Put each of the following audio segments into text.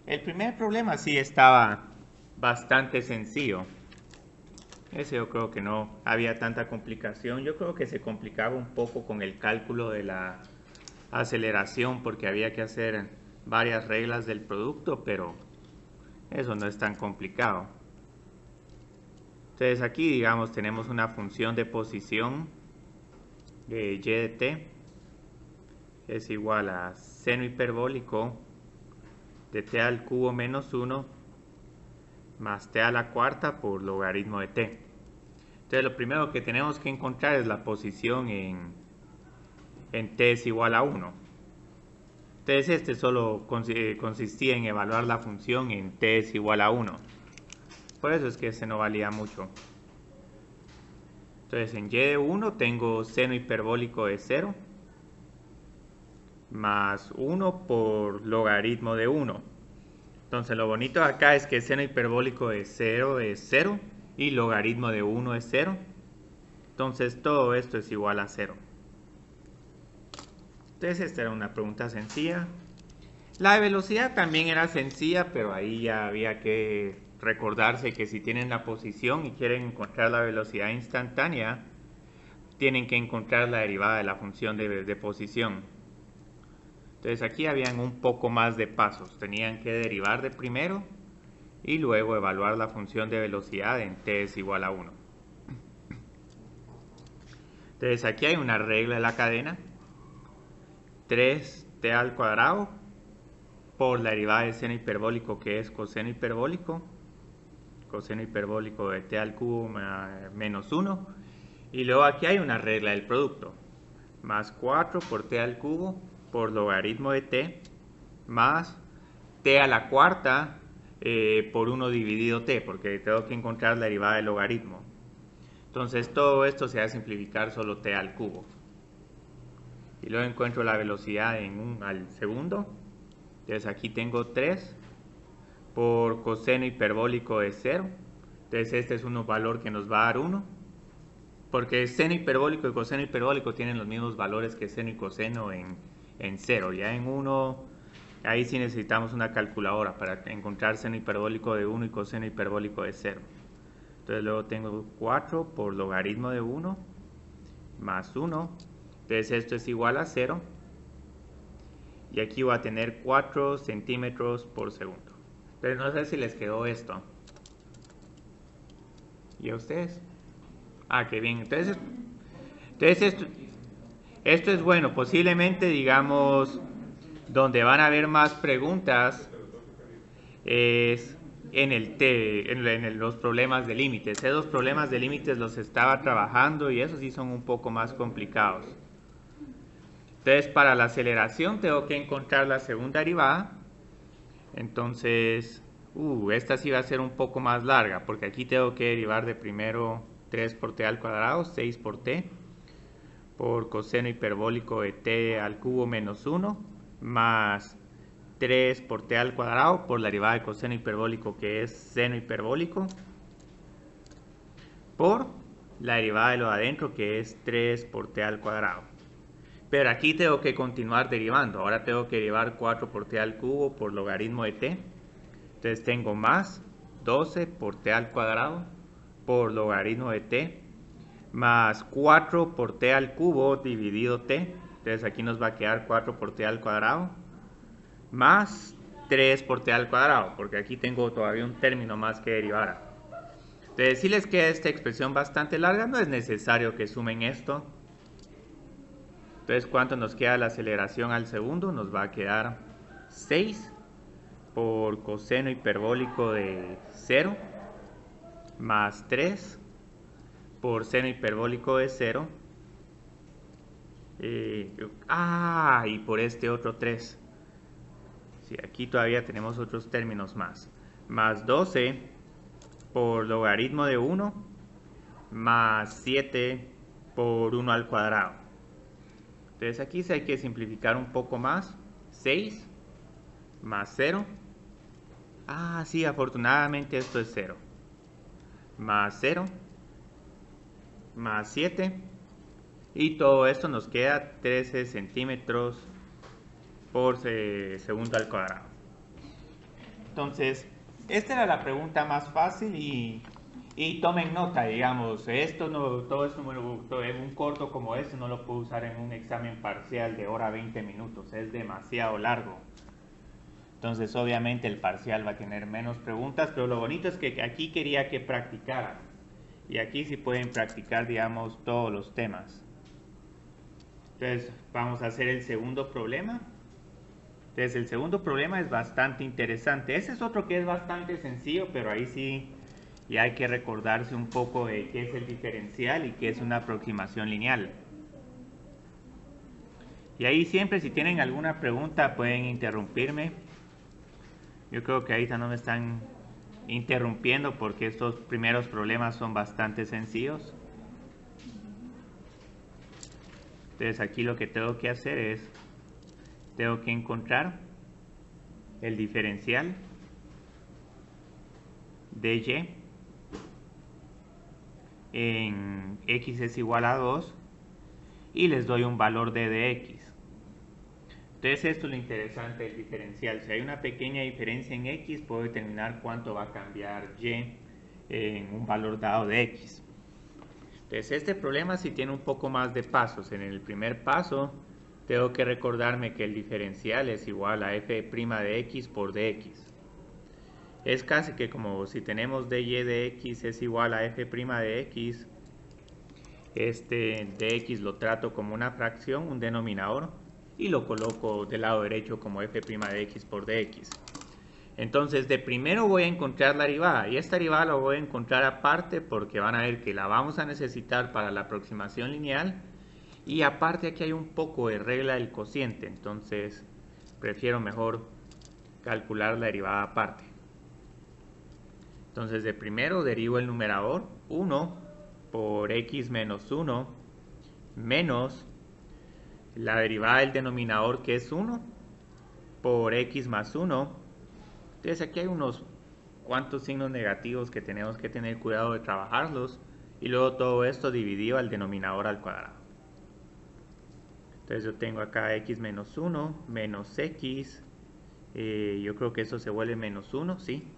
El primer problema sí estaba bastante sencillo. Ese yo creo que no había tanta complicación. Yo creo que se complicaba un poco con el cálculo de la aceleración porque había que hacer varias reglas del producto, pero eso no es tan complicado. Entonces aquí, digamos, tenemos una función de posición de y de t es igual a seno hiperbólico de t al cubo menos 1 más t a la cuarta por logaritmo de t. Entonces lo primero que tenemos que encontrar es la posición en t es igual a 1. Entonces este solo consistía en evaluar la función en t es igual a 1. Por eso es que este no valía mucho. Entonces en y de 1 tengo seno hiperbólico de 0 más 1 por logaritmo de 1. Entonces lo bonito de acá es que seno hiperbólico de 0 es 0 y logaritmo de 1 es 0. Entonces todo esto es igual a 0. Entonces esta era una pregunta sencilla. La de velocidad también era sencilla, pero ahí ya había que recordarse que si tienen la posición y quieren encontrar la velocidad instantánea, tienen que encontrar la derivada de la función de posición. Entonces aquí habían un poco más de pasos. Tenían que derivar de primero y luego evaluar la función de velocidad en t es igual a 1. Entonces aquí hay una regla de la cadena. 3t al cuadrado por la derivada del seno hiperbólico que es coseno hiperbólico de t al cubo menos 1. Y luego aquí hay una regla del producto. Más 4 por t al cubo por logaritmo de t más t a la cuarta por 1 dividido t, porque tengo que encontrar la derivada del logaritmo. Entonces todo esto se va a simplificar solo t al cubo. Y luego encuentro la velocidad en 1 al segundo. Entonces aquí tengo 3 por coseno hiperbólico de 0. Entonces este es un valor que nos va a dar 1. Porque seno hiperbólico y coseno hiperbólico tienen los mismos valores que seno y coseno en 0. Ya en 1, ahí sí necesitamos una calculadora para encontrar seno hiperbólico de 1 y coseno hiperbólico de 0. Entonces luego tengo 4 por logaritmo de 1 más 1. Entonces esto es igual a 0. Y aquí voy a tener 4 centímetros por segundo. Entonces no sé si les quedó esto. ¿Y a ustedes? Ah, qué bien. Entonces esto es bueno. Posiblemente, digamos, donde van a haber más preguntas es en los problemas de límites. Esos problemas de límites los estaba trabajando y esos sí son un poco más complicados. Entonces, para la aceleración tengo que encontrar la segunda derivada. Entonces, esta sí va a ser un poco más larga, porque aquí tengo que derivar de primero 3 por t al cuadrado, 6 por t, por coseno hiperbólico de t al cubo menos 1, más 3 por t al cuadrado, por la derivada de coseno hiperbólico que es seno hiperbólico, por la derivada de lo de adentro que es 3 por t al cuadrado. Pero aquí tengo que continuar derivando. Ahora tengo que derivar 4 por t al cubo por logaritmo de t. Entonces tengo más 12 por t al cuadrado por logaritmo de t más 4 por t al cubo dividido t. Entonces aquí nos va a quedar 4 por t al cuadrado más 3 por t al cuadrado, porque aquí tengo todavía un término más que derivar. Entonces si les queda esta expresión bastante larga, no es necesario que sumen esto. Entonces, ¿cuánto nos queda la aceleración al segundo? Nos va a quedar 6 por coseno hiperbólico de 0 más 3 por seno hiperbólico de 0. Y por este otro 3. Sí, aquí todavía tenemos otros términos más. Más 12 por logaritmo de 1 más 7 por 1 al cuadrado. Entonces aquí sí hay que simplificar un poco más. 6 más 0. Sí, afortunadamente esto es 0. Más 0. Más 7. Y todo esto nos queda 13 centímetros por segundo al cuadrado. Entonces, esta era la pregunta más fácil y tomen nota, digamos, esto no, todo esto, en un corto como este no lo puedo usar en un examen parcial de hora 20 minutos, es demasiado largo. Entonces, obviamente el parcial va a tener menos preguntas, pero lo bonito es que aquí quería que practicaran. Y aquí sí pueden practicar, digamos, todos los temas. Entonces, vamos a hacer el segundo problema. Entonces, el segundo problema es bastante interesante. Ese es otro que es bastante sencillo, pero ahí sí ya hay que recordarse un poco de qué es el diferencial y qué es una aproximación lineal. Y ahí siempre, si tienen alguna pregunta, pueden interrumpirme. Yo creo que ahorita no me están interrumpiendo porque estos primeros problemas son bastante sencillos. Entonces aquí lo que tengo que hacer es, tengo que encontrar el diferencial de y en x es igual a 2 y les doy un valor de x. Entonces esto es lo interesante del diferencial. Si hay una pequeña diferencia en x, puedo determinar cuánto va a cambiar y en un valor dado de x. Entonces este problema sí tiene un poco más de pasos. En el primer paso tengo que recordarme que el diferencial es igual a f' de x por dx. Es casi que como si tenemos dy de x es igual a f' de x, este dx lo trato como una fracción, un denominador, y lo coloco del lado derecho como f' de x por dx. Entonces de primero voy a encontrar la derivada, y esta derivada la voy a encontrar aparte porque van a ver que la vamos a necesitar para la aproximación lineal, y aparte aquí hay un poco de regla del cociente, entonces prefiero mejor calcular la derivada aparte. Entonces de primero derivo el numerador 1 por x menos 1 menos la derivada del denominador que es 1 por x más 1. Entonces aquí hay unos cuantos signos negativos que tenemos que tener cuidado de trabajarlos, y luego todo esto dividido al denominador al cuadrado. Entonces yo tengo acá x menos 1 menos x, yo creo que eso se vuelve menos 1, ¿sí?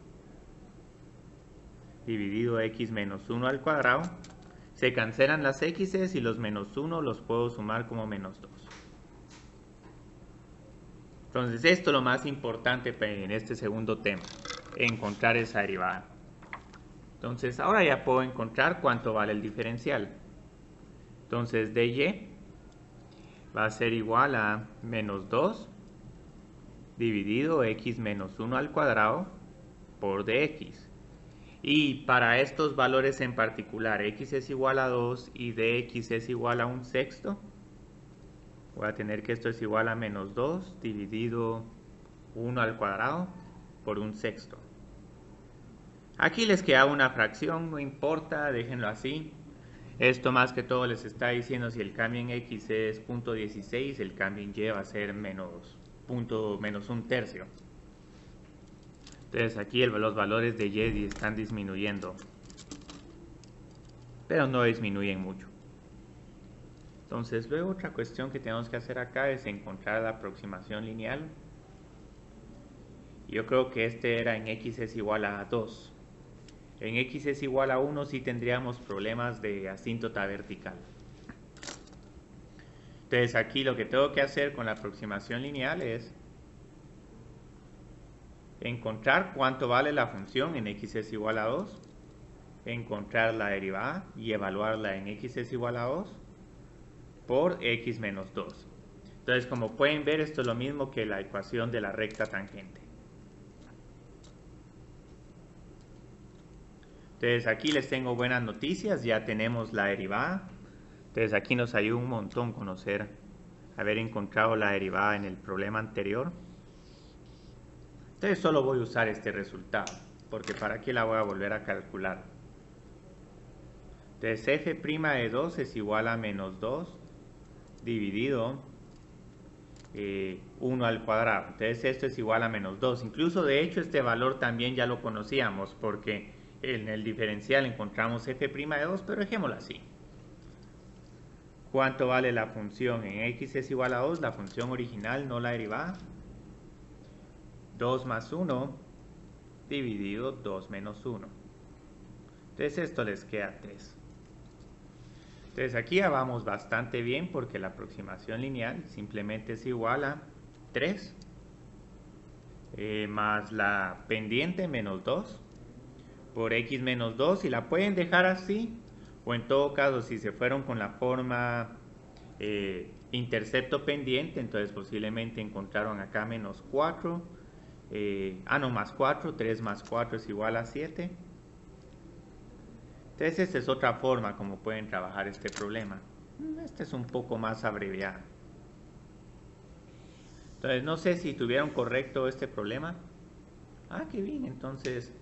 Dividido x menos 1 al cuadrado. Se cancelan las x's y los menos 1 los puedo sumar como menos 2. Entonces esto es lo más importante en este segundo tema, encontrar esa derivada. Entonces ahora ya puedo encontrar cuánto vale el diferencial. Entonces dy va a ser igual a menos 2 dividido x menos 1 al cuadrado por dx. Y para estos valores en particular, x es igual a 2 y dx es igual a un sexto, voy a tener que esto es igual a menos 2 dividido 1 al cuadrado por un sexto. Aquí les queda una fracción, no importa, déjenlo así. Esto más que todo les está diciendo si el cambio en x es 0.16, el cambio en y va a ser menos un tercio. Entonces aquí los valores de y están disminuyendo, pero no disminuyen mucho. Entonces luego otra cuestión que tenemos que hacer acá es encontrar la aproximación lineal. Yo creo que este era en x es igual a 2. En x es igual a 1 sí tendríamos problemas de asíntota vertical. Entonces aquí lo que tengo que hacer con la aproximación lineal es encontrar cuánto vale la función en x es igual a 2, encontrar la derivada y evaluarla en x es igual a 2 por x menos 2. Entonces como pueden ver esto es lo mismo que la ecuación de la recta tangente. Entonces aquí les tengo buenas noticias, ya tenemos la derivada. Entonces aquí nos ayuda un montón conocer, haber encontrado la derivada en el problema anterior. Entonces solo voy a usar este resultado, porque para qué la voy a volver a calcular. Entonces f' de 2 es igual a menos 2 dividido 1 al cuadrado. Entonces esto es igual a menos 2. Incluso de hecho este valor también ya lo conocíamos, porque en el diferencial encontramos f' de 2, pero dejémoslo así. ¿Cuánto vale la función en x es igual a 2? La función original, no la derivada. 2 más 1 dividido 2 menos 1. Entonces esto les queda 3. Entonces aquí ya vamos bastante bien porque la aproximación lineal simplemente es igual a 3 más la pendiente menos 2 por x menos 2, y la pueden dejar así, o en todo caso si se fueron con la forma intercepto pendiente, entonces posiblemente encontraron acá menos 4, no, más 4, 3 más 4 es igual a 7. Entonces esta es otra forma como pueden trabajar este problema. Este es un poco más abreviado. Entonces no sé si tuvieron correcto este problema. Qué bien, entonces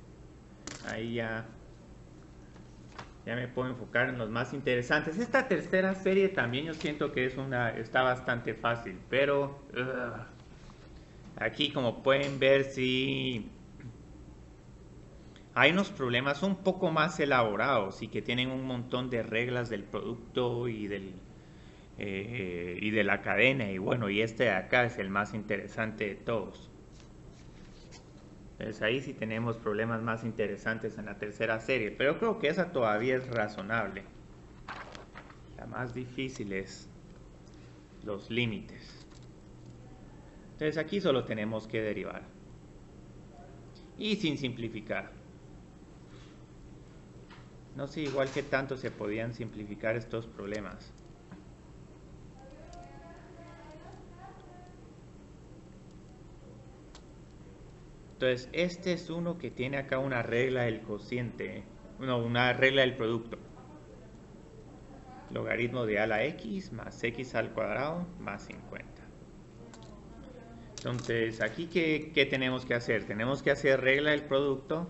ahí ya me puedo enfocar en los más interesantes. Esta tercera serie también yo siento que está bastante fácil, pero aquí como pueden ver sí hay unos problemas un poco más elaborados y que tienen un montón de reglas del producto y de la cadena, y bueno, y este de acá es el más interesante de todos. Entonces ahí sí tenemos problemas más interesantes en la tercera serie, pero creo que esa todavía es razonable. La más difícil es los límites. Entonces aquí solo tenemos que derivar y sin simplificar. No sé igual que tanto se podían simplificar estos problemas. Entonces este es uno que tiene acá una regla del cociente, una regla del producto. Logaritmo de a la x más x al cuadrado más 50. Entonces aquí ¿qué tenemos que hacer? Tenemos que hacer regla del producto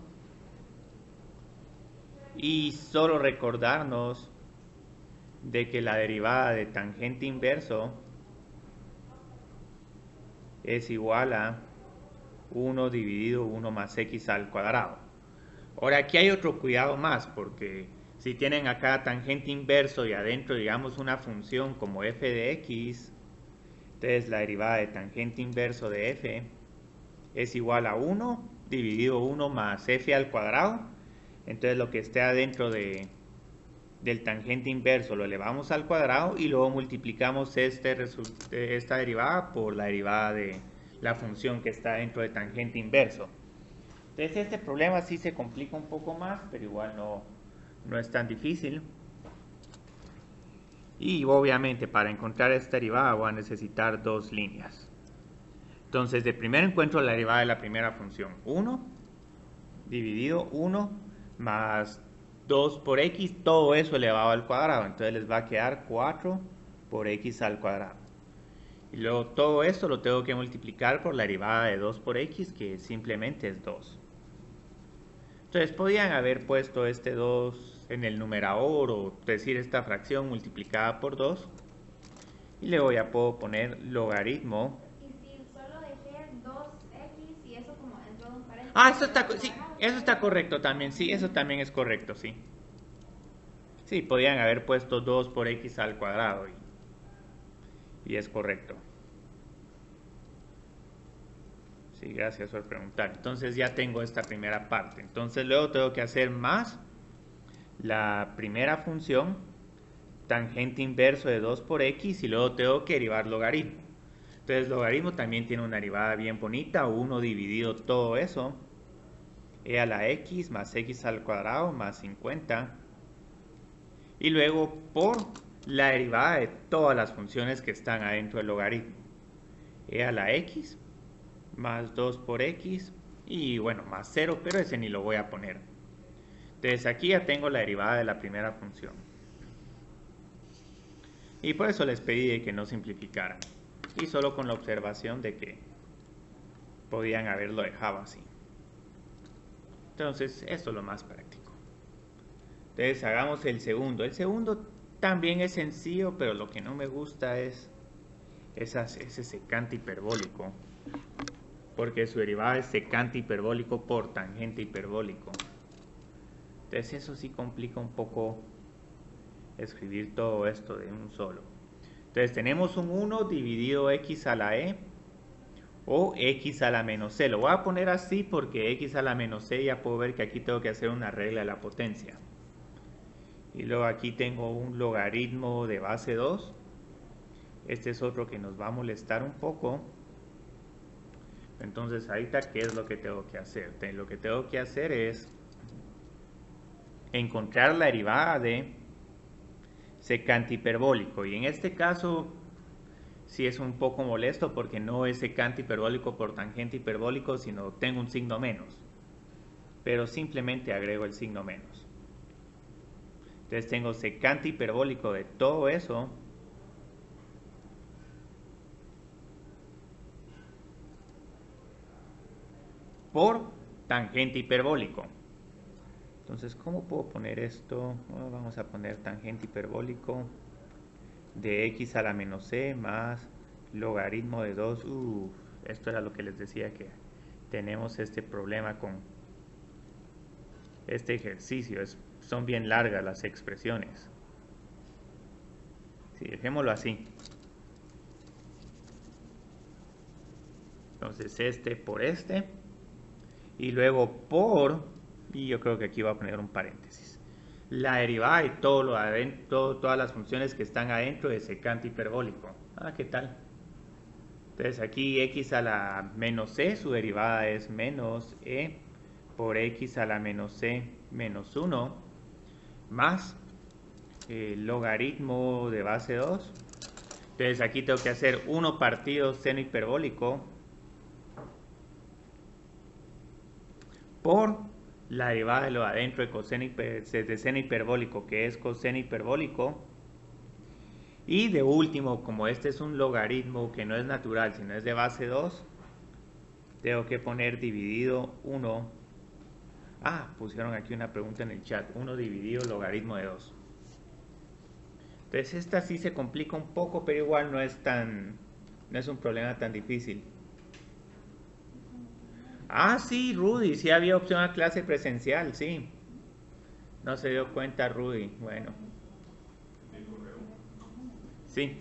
y solo recordarnos de que la derivada de tangente inverso es igual a 1 dividido 1 más x al cuadrado. Ahora aquí hay otro cuidado más, porque si tienen acá tangente inverso y adentro digamos una función como f de x, entonces la derivada de tangente inverso de f es igual a 1 dividido 1 más f al cuadrado. Entonces lo que esté adentro del tangente inverso lo elevamos al cuadrado y luego multiplicamos esta derivada por la derivada de la función que está dentro de tangente inverso. Entonces este problema sí se complica un poco más, pero igual no es tan difícil. Y obviamente para encontrar esta derivada voy a necesitar dos líneas. Entonces de primero encuentro la derivada de la primera función. 1 dividido 1 más 2 por x, todo eso elevado al cuadrado. Entonces les va a quedar 4 por x al cuadrado. Y luego todo esto lo tengo que multiplicar por la derivada de 2 por x, que simplemente es 2. Entonces podían haber puesto este 2 en el numerador o decir esta fracción multiplicada por 2. Y luego ya puedo poner logaritmo. Y si solo dejé 2x y eso como dentro de un paréntesis. Eso está correcto también, sí, eso también es correcto, sí. Sí, podían haber puesto 2 por x al cuadrado y es correcto. Sí, gracias por preguntar. Entonces ya tengo esta primera parte. Entonces luego tengo que hacer más la primera función, tangente inverso de 2 por x, y luego tengo que derivar logaritmo. Entonces logaritmo también tiene una derivada bien bonita, 1 dividido todo eso, e a la x más x al cuadrado más 50. Y luego por la derivada de todas las funciones que están adentro del logaritmo, e a la x más 2 por x y bueno, más 0, pero ese ni lo voy a poner. Entonces aquí ya tengo la derivada de la primera función. Y por eso les pedí que no simplificaran. Y solo con la observación de que podían haberlo dejado así. Entonces esto es lo más práctico. Entonces hagamos el segundo. El segundo también es sencillo, pero lo que no me gusta es ese secante hiperbólico. Porque su derivada es secante hiperbólico por tangente hiperbólico. Entonces eso sí complica un poco escribir todo esto de un solo. Entonces tenemos un 1 dividido x a la e, o x a la menos c. Lo voy a poner así porque x a la menos c ya puedo ver que aquí tengo que hacer una regla de la potencia. Y luego aquí tengo un logaritmo de base 2. Este es otro que nos va a molestar un poco. Entonces ahorita, ¿qué es lo que tengo que hacer? Lo que tengo que hacer es encontrar la derivada de secante hiperbólico. Y en este caso sí es un poco molesto porque no es secante hiperbólico por tangente hiperbólico, sino tengo un signo menos. Pero simplemente agrego el signo menos. Entonces tengo secante hiperbólico de todo eso por tangente hiperbólico. Entonces, ¿cómo puedo poner esto? Bueno, vamos a poner tangente hiperbólico de x a la menos c más logaritmo de 2. Esto era lo que les decía, que tenemos este problema con este ejercicio. Son bien largas las expresiones. Sí, dejémoslo así. Entonces este por este. Y luego por, y yo creo que aquí voy a poner un paréntesis, la derivada de todo lo adentro, todas las funciones que están adentro de secante hiperbólico. ¿Qué tal? Entonces aquí x a la menos c, su derivada es menos e por x a la menos c menos 1 más el logaritmo de base 2. Entonces aquí tengo que hacer 1 partido seno hiperbólico por la derivada de lo de adentro de seno hiperbólico, que es coseno hiperbólico. Y de último, como este es un logaritmo que no es natural, sino es de base 2, tengo que poner dividido 1. Pusieron aquí una pregunta en el chat. 1 dividido logaritmo de 2. Entonces esta sí se complica un poco, pero igual no es un problema tan difícil. Sí, Rudy, sí había opción a clase presencial, sí. No se dio cuenta Rudy, bueno. Sí.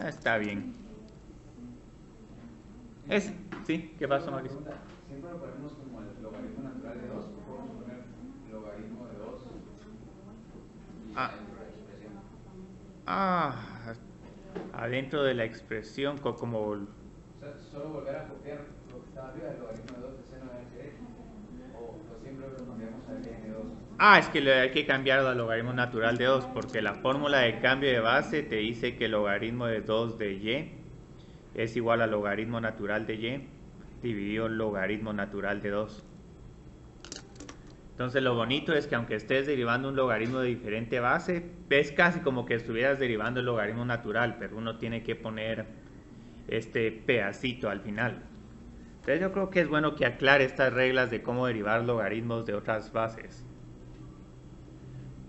Está bien. Sí, ¿qué pasó, Mauricio? Siempre lo ponemos como el logaritmo natural de 2, o podemos poner logaritmo de 2 y adentro de la expresión. Adentro de la expresión, como... O sea, solo volver a copiar lo que estaba arriba del logaritmo de 2 de seno de h, o siempre lo cambiamos a ln2. Es que hay que cambiarlo al logaritmo natural de 2, porque la fórmula de cambio de base te dice que el logaritmo de 2 de y es igual al logaritmo natural de y dividido el logaritmo natural de 2. Entonces lo bonito es que aunque estés derivando un logaritmo de diferente base, es casi como que estuvieras derivando el logaritmo natural, pero uno tiene que poner este pedacito al final. Entonces yo creo que es bueno que aclare estas reglas de cómo derivar logaritmos de otras bases.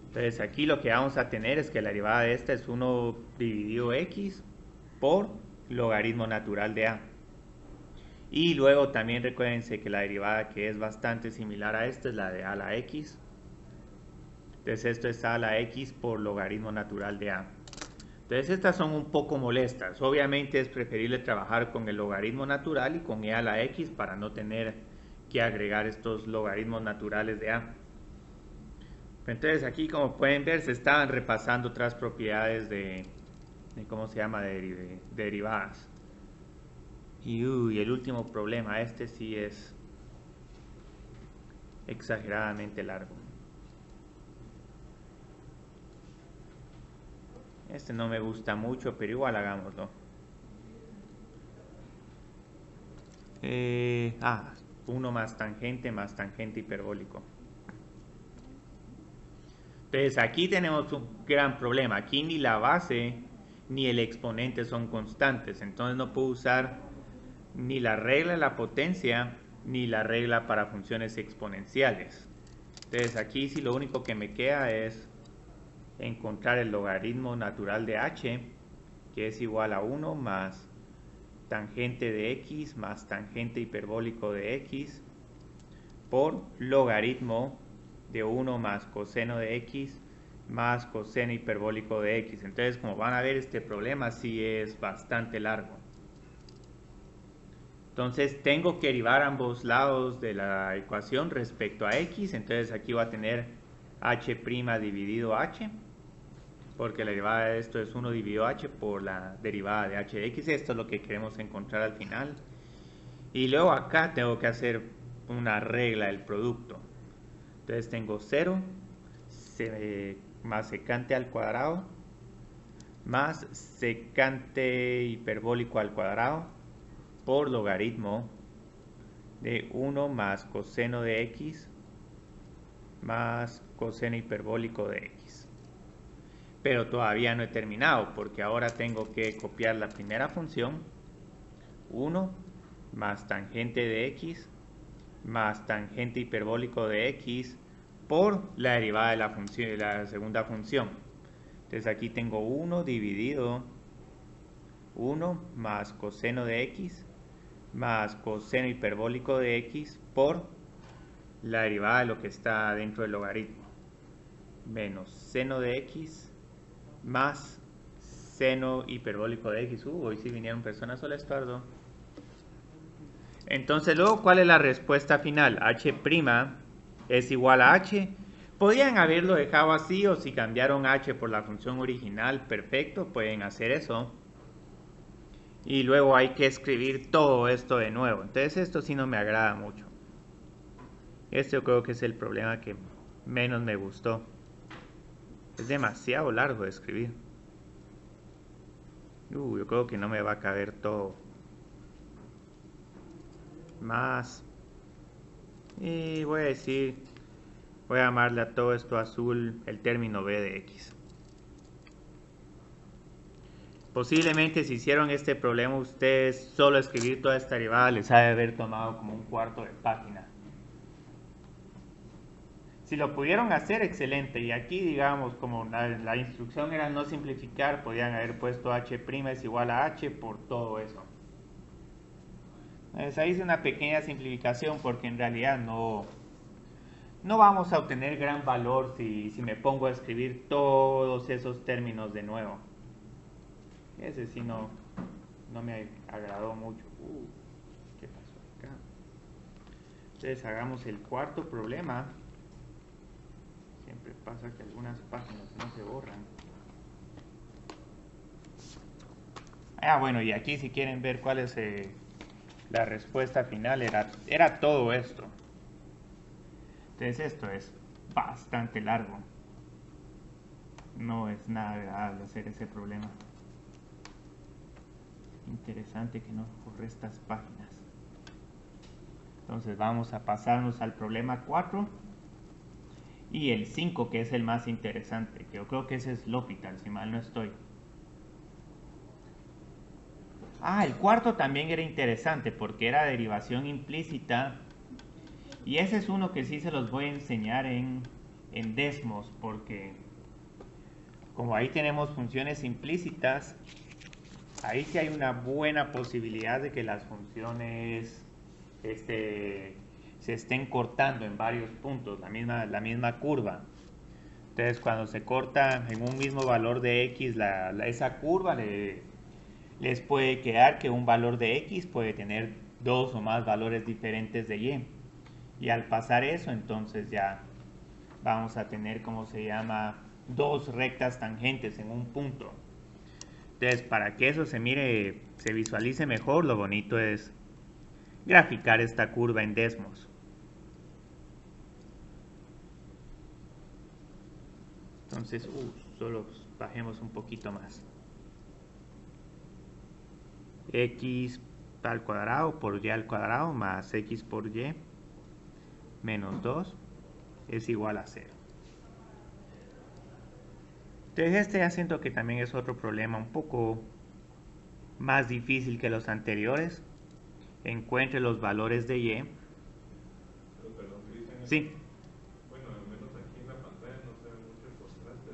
Entonces aquí lo que vamos a tener es que la derivada de esta es 1 dividido x por logaritmo natural de a. Y luego también recuérdense que la derivada que es bastante similar a esta es la de a a la x. Entonces esto es a a la x por logaritmo natural de a. Entonces estas son un poco molestas. Obviamente es preferible trabajar con el logaritmo natural y con e a la x para no tener que agregar estos logaritmos naturales de a. Entonces aquí, como pueden ver, se estaban repasando otras propiedades de ¿cómo se llama? De derivadas. Y el último problema, este sí es exageradamente largo. Este no me gusta mucho, pero igual hagámoslo. 1 más tangente hiperbólico. Entonces aquí tenemos un gran problema. Aquí ni la base ni el exponente son constantes. Entonces no puedo usar ni la regla de la potencia ni la regla para funciones exponenciales. Entonces aquí sí lo único que me queda es encontrar el logaritmo natural de h, que es igual a 1 más tangente de x más tangente hiperbólico de x por logaritmo de 1 más coseno de x más coseno hiperbólico de x. Entonces, como van a ver, este problema sí es bastante largo. Entonces, tengo que derivar ambos lados de la ecuación respecto a x. Entonces, aquí voy a tener h' dividido h, porque la derivada de esto es 1 dividido h por la derivada de h de x. Esto es lo que queremos encontrar al final. Y luego acá tengo que hacer una regla del producto. Entonces tengo 0 más secante al cuadrado más secante hiperbólico al cuadrado por logaritmo de 1 más coseno de x más coseno hiperbólico de x. Pero todavía no he terminado, porque ahora tengo que copiar la primera función, 1 más tangente de x más tangente hiperbólico de x por la derivada de la función, de la segunda función. Entonces aquí tengo 1 dividido 1 más coseno de x más coseno hiperbólico de x por la derivada de lo que está dentro del logaritmo, menos seno de x más seno hiperbólico de x. Hoy sí vinieron personas, hola Estuardo. Entonces luego, ¿cuál es la respuesta final? H' es igual a h. Podrían haberlo dejado así, o si cambiaron h por la función original, perfecto, pueden hacer eso. Y luego hay que escribir todo esto de nuevo. Entonces esto sí no me agrada mucho. Este yo creo que es el problema que menos me gustó. Es demasiado largo de escribir. Yo creo que no me va a caber todo. Más. Y voy a llamarle a todo esto azul el término b de x. Posiblemente si hicieron este problema ustedes, solo escribir toda esta derivada les ha de haber tomado como un cuarto de página. Si lo pudieron hacer, excelente. Y aquí, digamos, como la instrucción era no simplificar, podían haber puesto h' es igual a h por todo eso. Entonces ahí hice una pequeña simplificación, porque en realidad no vamos a obtener gran valor si me pongo a escribir todos esos términos de nuevo. Ese sí no me agradó mucho. ¿Qué pasó acá? Entonces hagamos el cuarto problema. Siempre pasa que algunas páginas no se borran. Bueno, y aquí si quieren ver cuál es la respuesta final, era todo esto. Entonces esto es bastante largo. No es nada agradable hacer ese problema. Interesante que no corre estas páginas. Entonces vamos a pasarnos al problema 4 y el 5, que es el más interesante, que yo creo que ese es L'Hopital, si mal no estoy. El cuarto también era interesante porque era derivación implícita, y ese es uno que sí se los voy a enseñar en Desmos, porque como ahí tenemos funciones implícitas, ahí sí hay una buena posibilidad de que las funciones se estén cortando en varios puntos, la misma curva. Entonces cuando se corta en un mismo valor de x esa curva, les puede quedar que un valor de x puede tener dos o más valores diferentes de y. Y al pasar eso, entonces ya vamos a tener, como se llama, dos rectas tangentes en un punto. Entonces, para que eso se visualice mejor, lo bonito es graficar esta curva en Desmos. Entonces, solo bajemos un poquito más. X al cuadrado por y al cuadrado más x por y menos 2 es igual a 0. Entonces ya siento que también es otro problema un poco más difícil que los anteriores. Encuentre los valores de y. Perdón, Cristian. Sí. Bueno, al menos aquí en la pantalla no se ve mucho el contraste,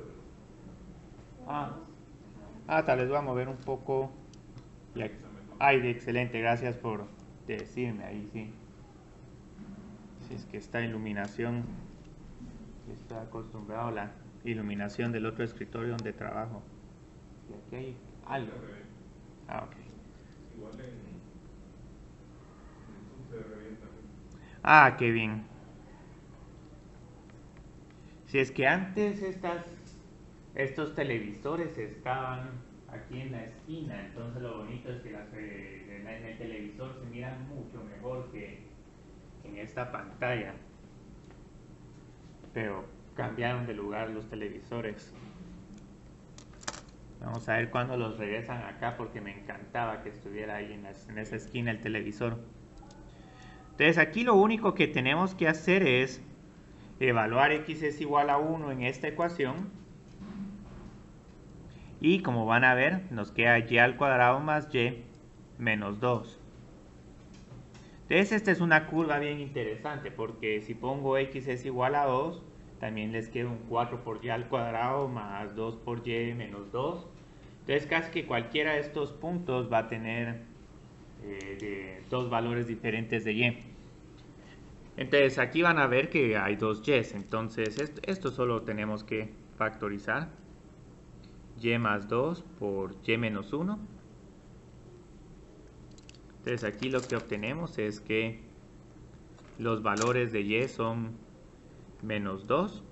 ¿verdad? Tal vez voy a mover un poco. Excelente, gracias por decirme ahí, sí. Si es que esta iluminación, estoy acostumbrado iluminación del otro escritorio donde trabajo. Y aquí hay algo. Ah, ok. Igual en Zoom se ve bien también. Ah, qué bien. Si es que antes estos televisores estaban aquí en la esquina, entonces lo bonito es que en el televisor se miran mucho mejor que en esta pantalla. Pero cambiaron de lugar los televisores. Vamos a ver cuándo los regresan acá porque me encantaba que estuviera ahí en esa esquina el televisor. Entonces aquí lo único que tenemos que hacer es evaluar x es igual a 1 en esta ecuación. Y como van a ver, nos queda y al cuadrado más y menos 2. Entonces esta es una curva bien interesante porque si pongo x es igual a 2, también les queda un 4 por y al cuadrado más 2 por y menos 2. Entonces casi que cualquiera de estos puntos va a tener dos valores diferentes de y. Entonces aquí van a ver que hay dos y's, entonces esto solo tenemos que factorizar. Y más 2 por y menos 1. Entonces aquí lo que obtenemos es que los valores de y son menos 2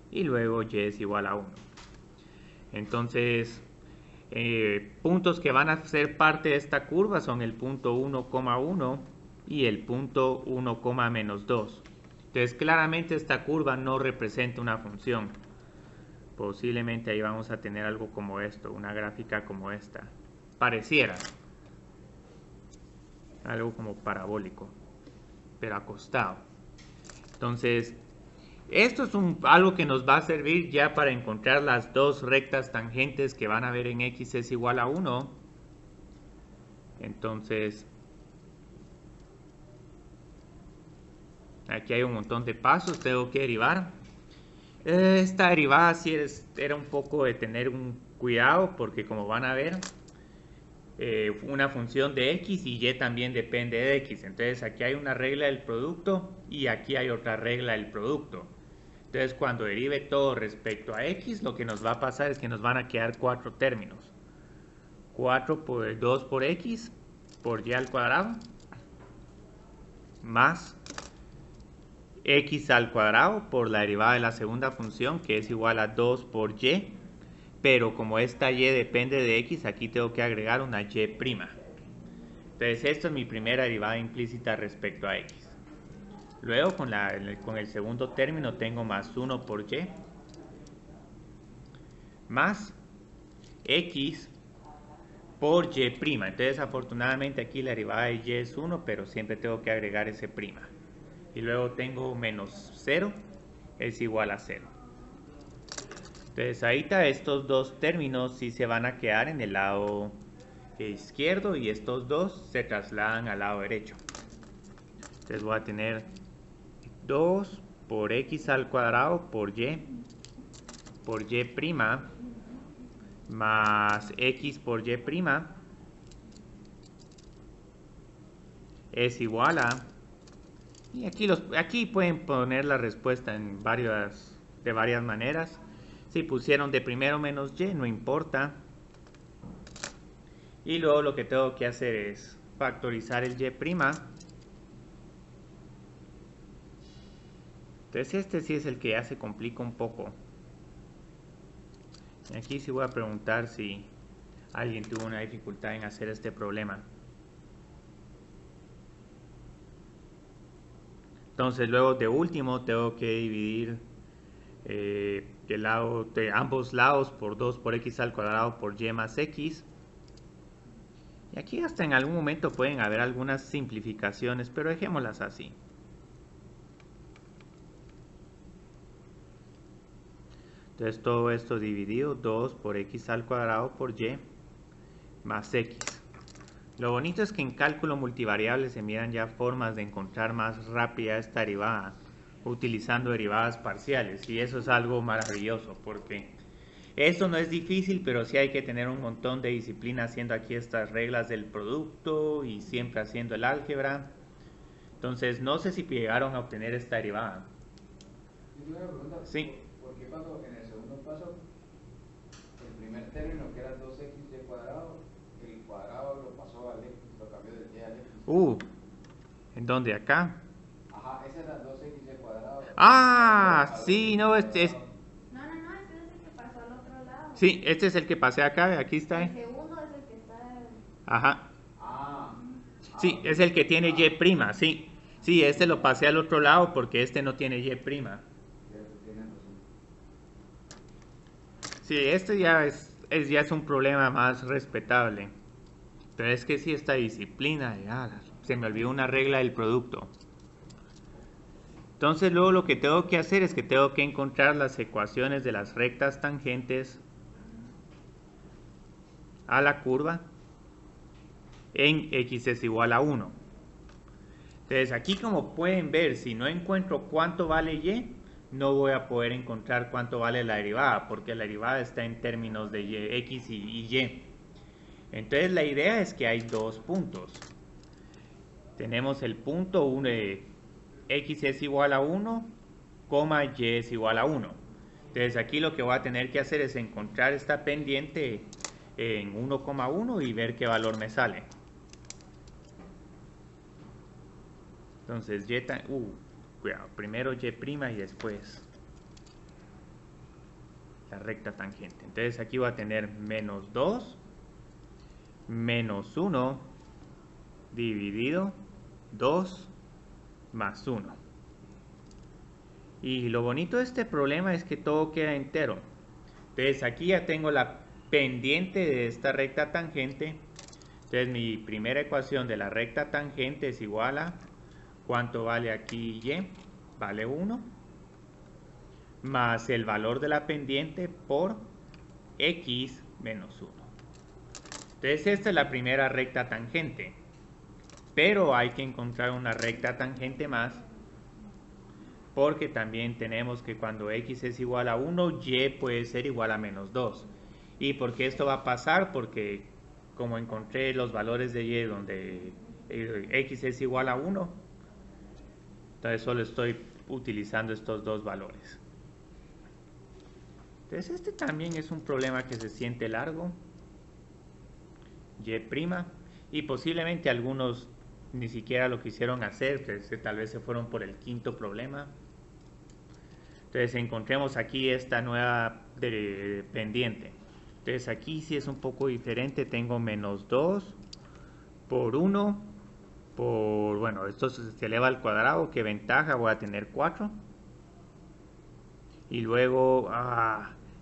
y luego y es igual a 1. Entonces puntos que van a ser parte de esta curva son el punto 1,1 y el punto 1, menos 2. Entonces claramente esta curva no representa una función. Posiblemente ahí vamos a tener algo como esto, una gráfica como esta. Pareciera algo como parabólico, pero acostado. Entonces, esto es algo que nos va a servir ya para encontrar las dos rectas tangentes que van a ver en x es igual a 1. Entonces, aquí hay un montón de pasos, tengo que derivar. Esta derivada sí era un poco de tener un cuidado porque como van a ver, una función de x y y también depende de x. Entonces aquí hay una regla del producto y aquí hay otra regla del producto. Entonces cuando derive todo respecto a x, lo que nos va a pasar es que nos van a quedar cuatro términos. 4 por 2 por x por y al cuadrado más x al cuadrado por la derivada de la segunda función que es igual a 2 por y, pero como esta y depende de x, aquí tengo que agregar una y'. Entonces esta es mi primera derivada implícita respecto a x. Luego con el segundo término tengo más 1 por y más x por y'. Entonces afortunadamente aquí la derivada de y es 1, pero siempre tengo que agregar ese prima. Y luego tengo menos 0 es igual a 0. Entonces ahorita estos dos términos sí se van a quedar en el lado izquierdo y estos dos se trasladan al lado derecho. Entonces voy a tener 2 por x al cuadrado por y prima más x por y prima es igual a... Y aquí pueden poner la respuesta de varias maneras. Si pusieron de primero menos y, no importa. Y luego lo que tengo que hacer es factorizar el y'. Entonces este sí es el que ya se complica un poco. Aquí sí voy a preguntar si alguien tuvo una dificultad en hacer este problema. Entonces luego de último tengo que dividir el lado de ambos lados por 2 por x al cuadrado por y más x. Y aquí hasta en algún momento pueden haber algunas simplificaciones, pero dejémoslas así. Entonces todo esto dividido 2 por x al cuadrado por y más x. Lo bonito es que en cálculo multivariable se miran ya formas de encontrar más rápida esta derivada utilizando derivadas parciales, y eso es algo maravilloso porque esto no es difícil, pero sí hay que tener un montón de disciplina haciendo aquí estas reglas del producto y siempre haciendo el álgebra. Entonces no sé si llegaron a obtener esta derivada. Yo tengo una pregunta. Sí. ¿Por qué cuando en el pasó? El primer término que era 2xy cuadrado, el cuadrado lo pasó al x, lo cambió de y al x. ¿En dónde? Acá. Ajá, ese era 2xy cuadrado. Sí, no, este es... No, no, no, este es el que pasó al otro lado. Sí, este es el que pasé acá, aquí está. El segundo es el que está. Ajá. Ah, Sí, es el que tiene y prima, sí. Sí, este lo pasé al otro lado porque este no tiene y prima. cierto, tienes razón. Sí, este ya ya es un problema más respetable. Pero es que sí, esta disciplina, se me olvidó una regla del producto. Entonces luego lo que tengo que hacer es que tengo que encontrar las ecuaciones de las rectas tangentes a la curva en x es igual a 1. Entonces aquí, como pueden ver, si no encuentro cuánto vale y, no voy a poder encontrar cuánto vale la derivada, porque la derivada está en términos de x y y. Entonces la idea es que hay dos puntos. Tenemos el punto 1 de x es igual a 1, y es igual a 1. Entonces aquí lo que voy a tener que hacer es encontrar esta pendiente en 1,1 y ver qué valor me sale. Entonces cuidado, primero y' y después la recta tangente. Entonces aquí voy a tener menos 2 menos 1 dividido 2 más 1. Y lo bonito de este problema es que todo queda entero. Entonces aquí ya tengo la pendiente de esta recta tangente. Entonces mi primera ecuación de la recta tangente es igual a ¿cuánto vale aquí y? Vale 1 más el valor de la pendiente por x menos 1. Entonces esta es la primera recta tangente, pero hay que encontrar una recta tangente más, porque también tenemos que cuando x es igual a 1, y puede ser igual a menos 2. ¿Y por qué esto va a pasar? Porque como encontré los valores de y donde x es igual a 1, entonces solo estoy utilizando estos dos valores. Entonces este también es un problema que se siente largo. Y posiblemente algunos ni siquiera lo quisieron hacer, que tal vez se fueron por el quinto problema. Entonces encontremos aquí esta nueva pendiente. Entonces aquí sí es un poco diferente, tengo menos 2 por 1 por, bueno, esto se eleva al cuadrado, qué ventaja, voy a tener 4. Y luego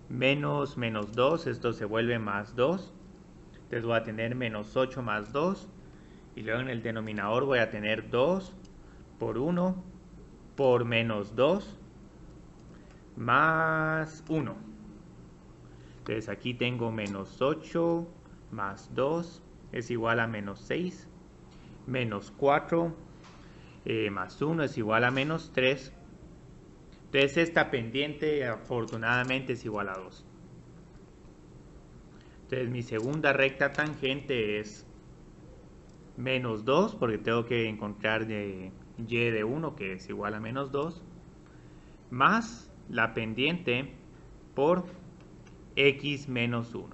menos 2, esto se vuelve más 2. Entonces voy a tener menos 8 más 2. Y luego en el denominador voy a tener 2 por 1 por menos 2 más 1. Entonces aquí tengo menos 8 más 2 es igual a menos 6. Menos 4 más 1 es igual a menos 3. Entonces esta pendiente afortunadamente es igual a 2. Entonces mi segunda recta tangente es menos 2, porque tengo que encontrar y de 1, que es igual a menos 2, más la pendiente por x menos 1.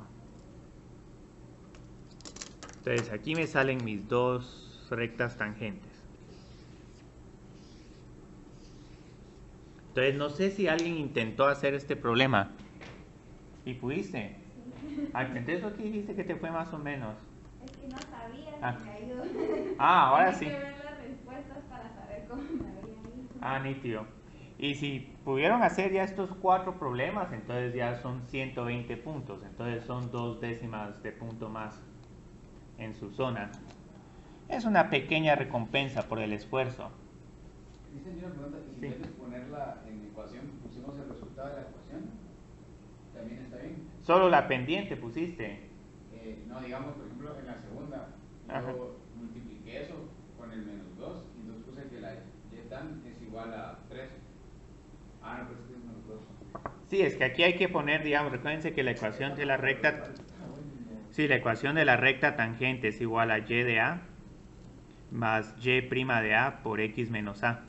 Entonces aquí me salen mis dos rectas tangentes. Entonces no sé si alguien intentó hacer este problema. ¿Y pudiste? Entonces aquí dijiste que te fue más o menos. Es que no sabía si me ayudó. Ahora Tenía sí. que ver las respuestas para saber cómo me había ido. Nítido. Y si pudieron hacer ya estos 4 problemas, entonces ya son 120 puntos. Entonces son 2 décimas de punto más en su zona. Es una pequeña recompensa por el esfuerzo. Dicen una pregunta, y si en vez de ponerla en ecuación, pusimos el resultado de la ecuación, ¿también está bien? Solo la pendiente pusiste. No, digamos, por ejemplo, en la segunda, yo multipliqué eso con el menos 2, y entonces puse que la y tan es igual a 3. No, pero es que es menos 2. Sí, es que aquí hay que poner, digamos, recuérdense que la ecuación de la recta... Sí, la ecuación de la recta tangente es igual a y de a más y' de a por x menos a.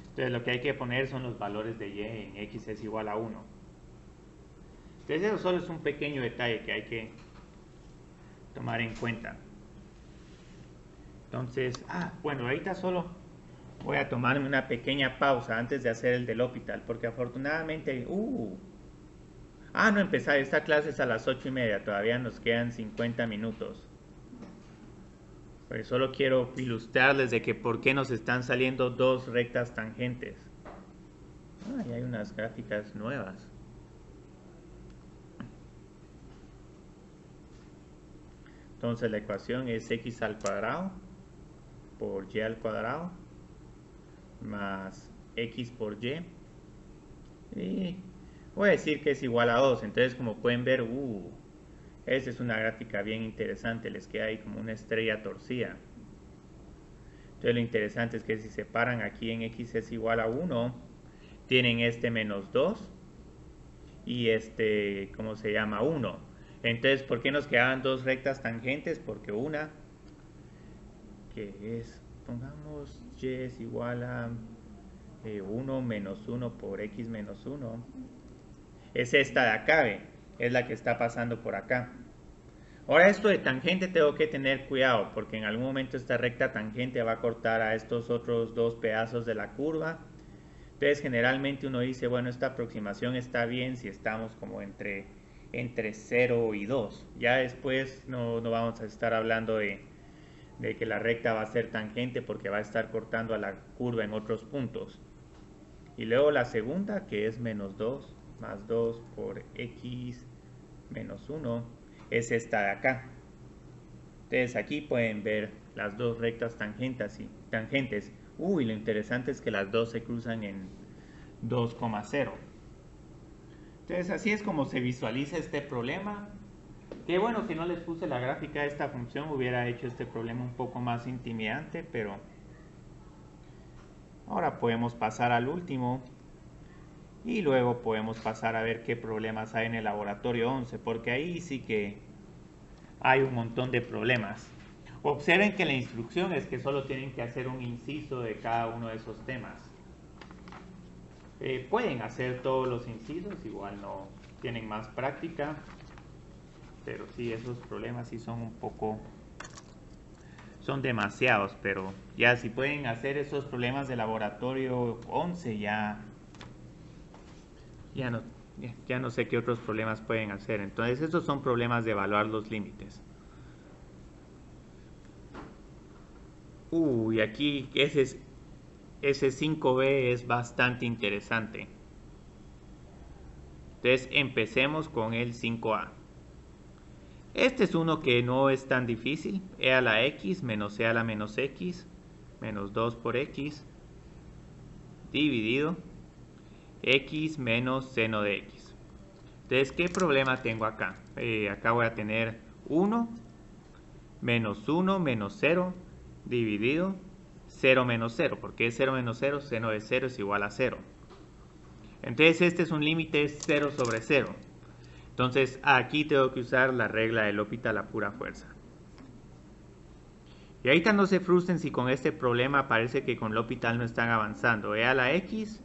Entonces lo que hay que poner son los valores de y en x es igual a 1. Entonces eso solo es un pequeño detalle que hay que tomar en cuenta. Entonces, bueno, ahorita solo voy a tomarme una pequeña pausa antes de hacer el del L'Hopital, porque afortunadamente, no empezar, esta clase es a las 8:30, todavía nos quedan 50 minutos. Pues solo quiero ilustrarles de que por qué nos están saliendo dos rectas tangentes. Y hay unas gráficas nuevas. Entonces la ecuación es x al cuadrado por y al cuadrado más x por y. Y voy a decir que es igual a 2. Entonces, como pueden ver, esta es una gráfica bien interesante. Les queda ahí como una estrella torcida. Entonces lo interesante es que si se paran aquí en x es igual a 1, tienen este menos 2 y este, ¿cómo se llama? 1. Entonces, ¿por qué nos quedaban dos rectas tangentes? Porque una, que es, pongamos y es igual a 1 menos 1 por x menos 1, es esta de acá, es la que está pasando por acá. Ahora esto de tangente tengo que tener cuidado, porque en algún momento esta recta tangente va a cortar a estos otros dos pedazos de la curva. Entonces generalmente uno dice, bueno, esta aproximación está bien si estamos como entre 0 y 2. Ya después no vamos a estar hablando de que la recta va a ser tangente porque va a estar cortando a la curva en otros puntos. Y luego la segunda, que es menos 2 más 2 por x menos 1, es esta de acá. Entonces aquí pueden ver las dos rectas tangentes. Y lo interesante es que las dos se cruzan en 2,0. Entonces así es como se visualiza este problema. Que bueno, si no les puse la gráfica de esta función hubiera hecho este problema un poco más intimidante, pero ahora podemos pasar al último y luego podemos pasar a ver qué problemas hay en el laboratorio 11, porque ahí sí que hay un montón de problemas. Observen que la instrucción es que solo tienen que hacer un inciso de cada uno de esos temas. Pueden hacer todos los incisos, igual no tienen más práctica, pero sí, esos problemas sí son son demasiados, pero ya si pueden hacer esos problemas de laboratorio 11 ya no sé qué otros problemas pueden hacer. Entonces estos son problemas de evaluar los límites. Y aquí ese 5b es bastante interesante. Entonces empecemos con el 5a. Este es uno que no es tan difícil. E a la x menos e a la menos x menos 2 por x dividido x menos seno de x. Entonces, ¿qué problema tengo acá? Acá voy a tener 1 menos 0 dividido 0 menos 0. ¿Por qué 0 menos 0? Seno de 0 es igual a 0. Entonces este es un límite 0 sobre 0. Entonces aquí tengo que usar la regla de L'Hopital a pura fuerza. Y ahorita no se frustren si con este problema parece que con L'Hopital no están avanzando. E a la x,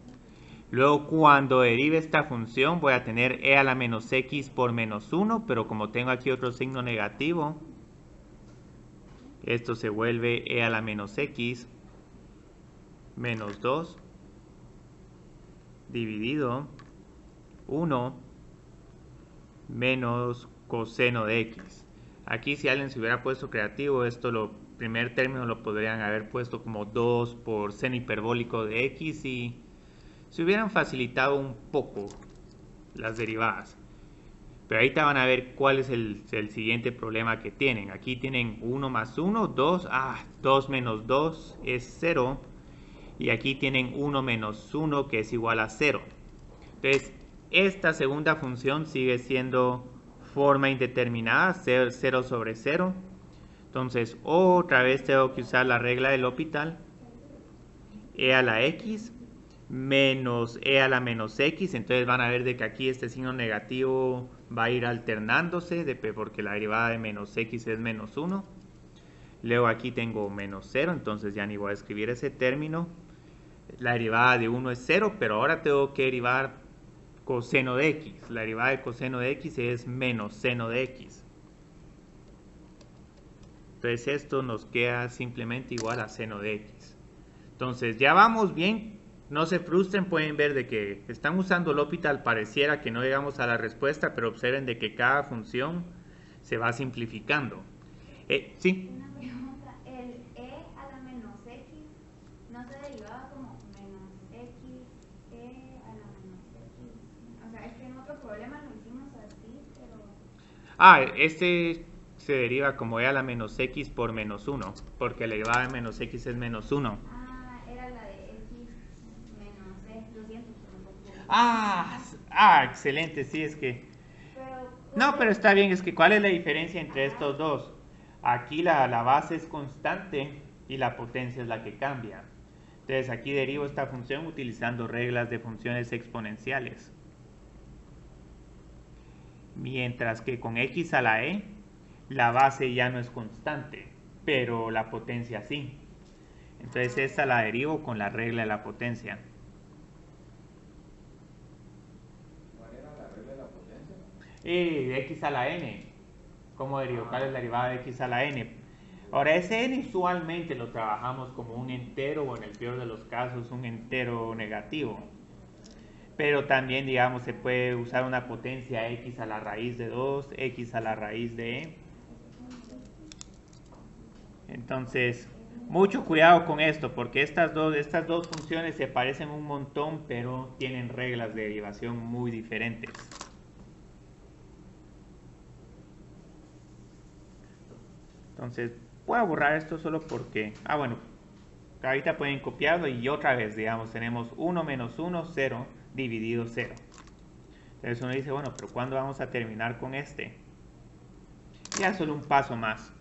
luego cuando derive esta función voy a tener e a la menos x por menos 1, pero como tengo aquí otro signo negativo, esto se vuelve e a la menos x menos 2 dividido 1 menos coseno de x. Aquí si alguien se hubiera puesto creativo, primer término lo podrían haber puesto como 2 por seno hiperbólico de x y se hubieran facilitado un poco las derivadas. Pero ahorita van a ver cuál es el siguiente problema que tienen. Aquí tienen 1 más 1, 2, 2 menos 2 es 0. Y aquí tienen 1 menos 1 que es igual a 0. Entonces, esta segunda función sigue siendo forma indeterminada, 0 sobre 0. Entonces, otra vez tengo que usar la regla de L'Hopital. E a la x menos e a la menos x. Entonces van a ver de que aquí este signo negativo va a ir alternándose porque la derivada de menos x es menos 1. Luego aquí tengo menos 0, entonces ya ni voy a escribir ese término. La derivada de 1 es 0, pero ahora tengo que derivar coseno de x. La derivada de coseno de x es menos seno de x. Entonces esto nos queda simplemente igual a seno de x. Entonces ya vamos bien. No se frustren, pueden ver de que están usando L'Hopital, pareciera que no llegamos a la respuesta, pero observen de que cada función se va simplificando. Sí. Una pregunta, el e a la menos x no se derivaba como menos x, e a la menos x. O sea, es que en otro problema lo hicimos así, pero... Este se deriva como e a la menos x por menos 1, porque la derivada de menos x es menos 1. Era la de x menos e, lo siento. Excelente, sí, es que... Pero, No, pero está bien, es que ¿cuál es la diferencia entre estos dos? Aquí la base es constante y la potencia es la que cambia. Entonces aquí derivo esta función utilizando reglas de funciones exponenciales. Mientras que con x a la e, la base ya no es constante, pero la potencia sí. Entonces esta la derivo con la regla de la potencia. ¿Cuál era la regla de la potencia? X a la n. ¿Cómo derivo? ¿Cuál es la derivada de x a la n? Ahora, ese n usualmente lo trabajamos como un entero, o en el peor de los casos, un entero negativo. Pero también, digamos, se puede usar una potencia x a la raíz de 2, x a la raíz de e. Entonces, mucho cuidado con esto, porque estas dos funciones se parecen un montón, pero tienen reglas de derivación muy diferentes. Entonces, voy a borrar esto solo porque... bueno, ahorita pueden copiarlo y otra vez, digamos, tenemos 1 menos 1, 0, dividido 0. Entonces uno dice, bueno, pero ¿cuándo vamos a terminar con este? Ya solo un paso más.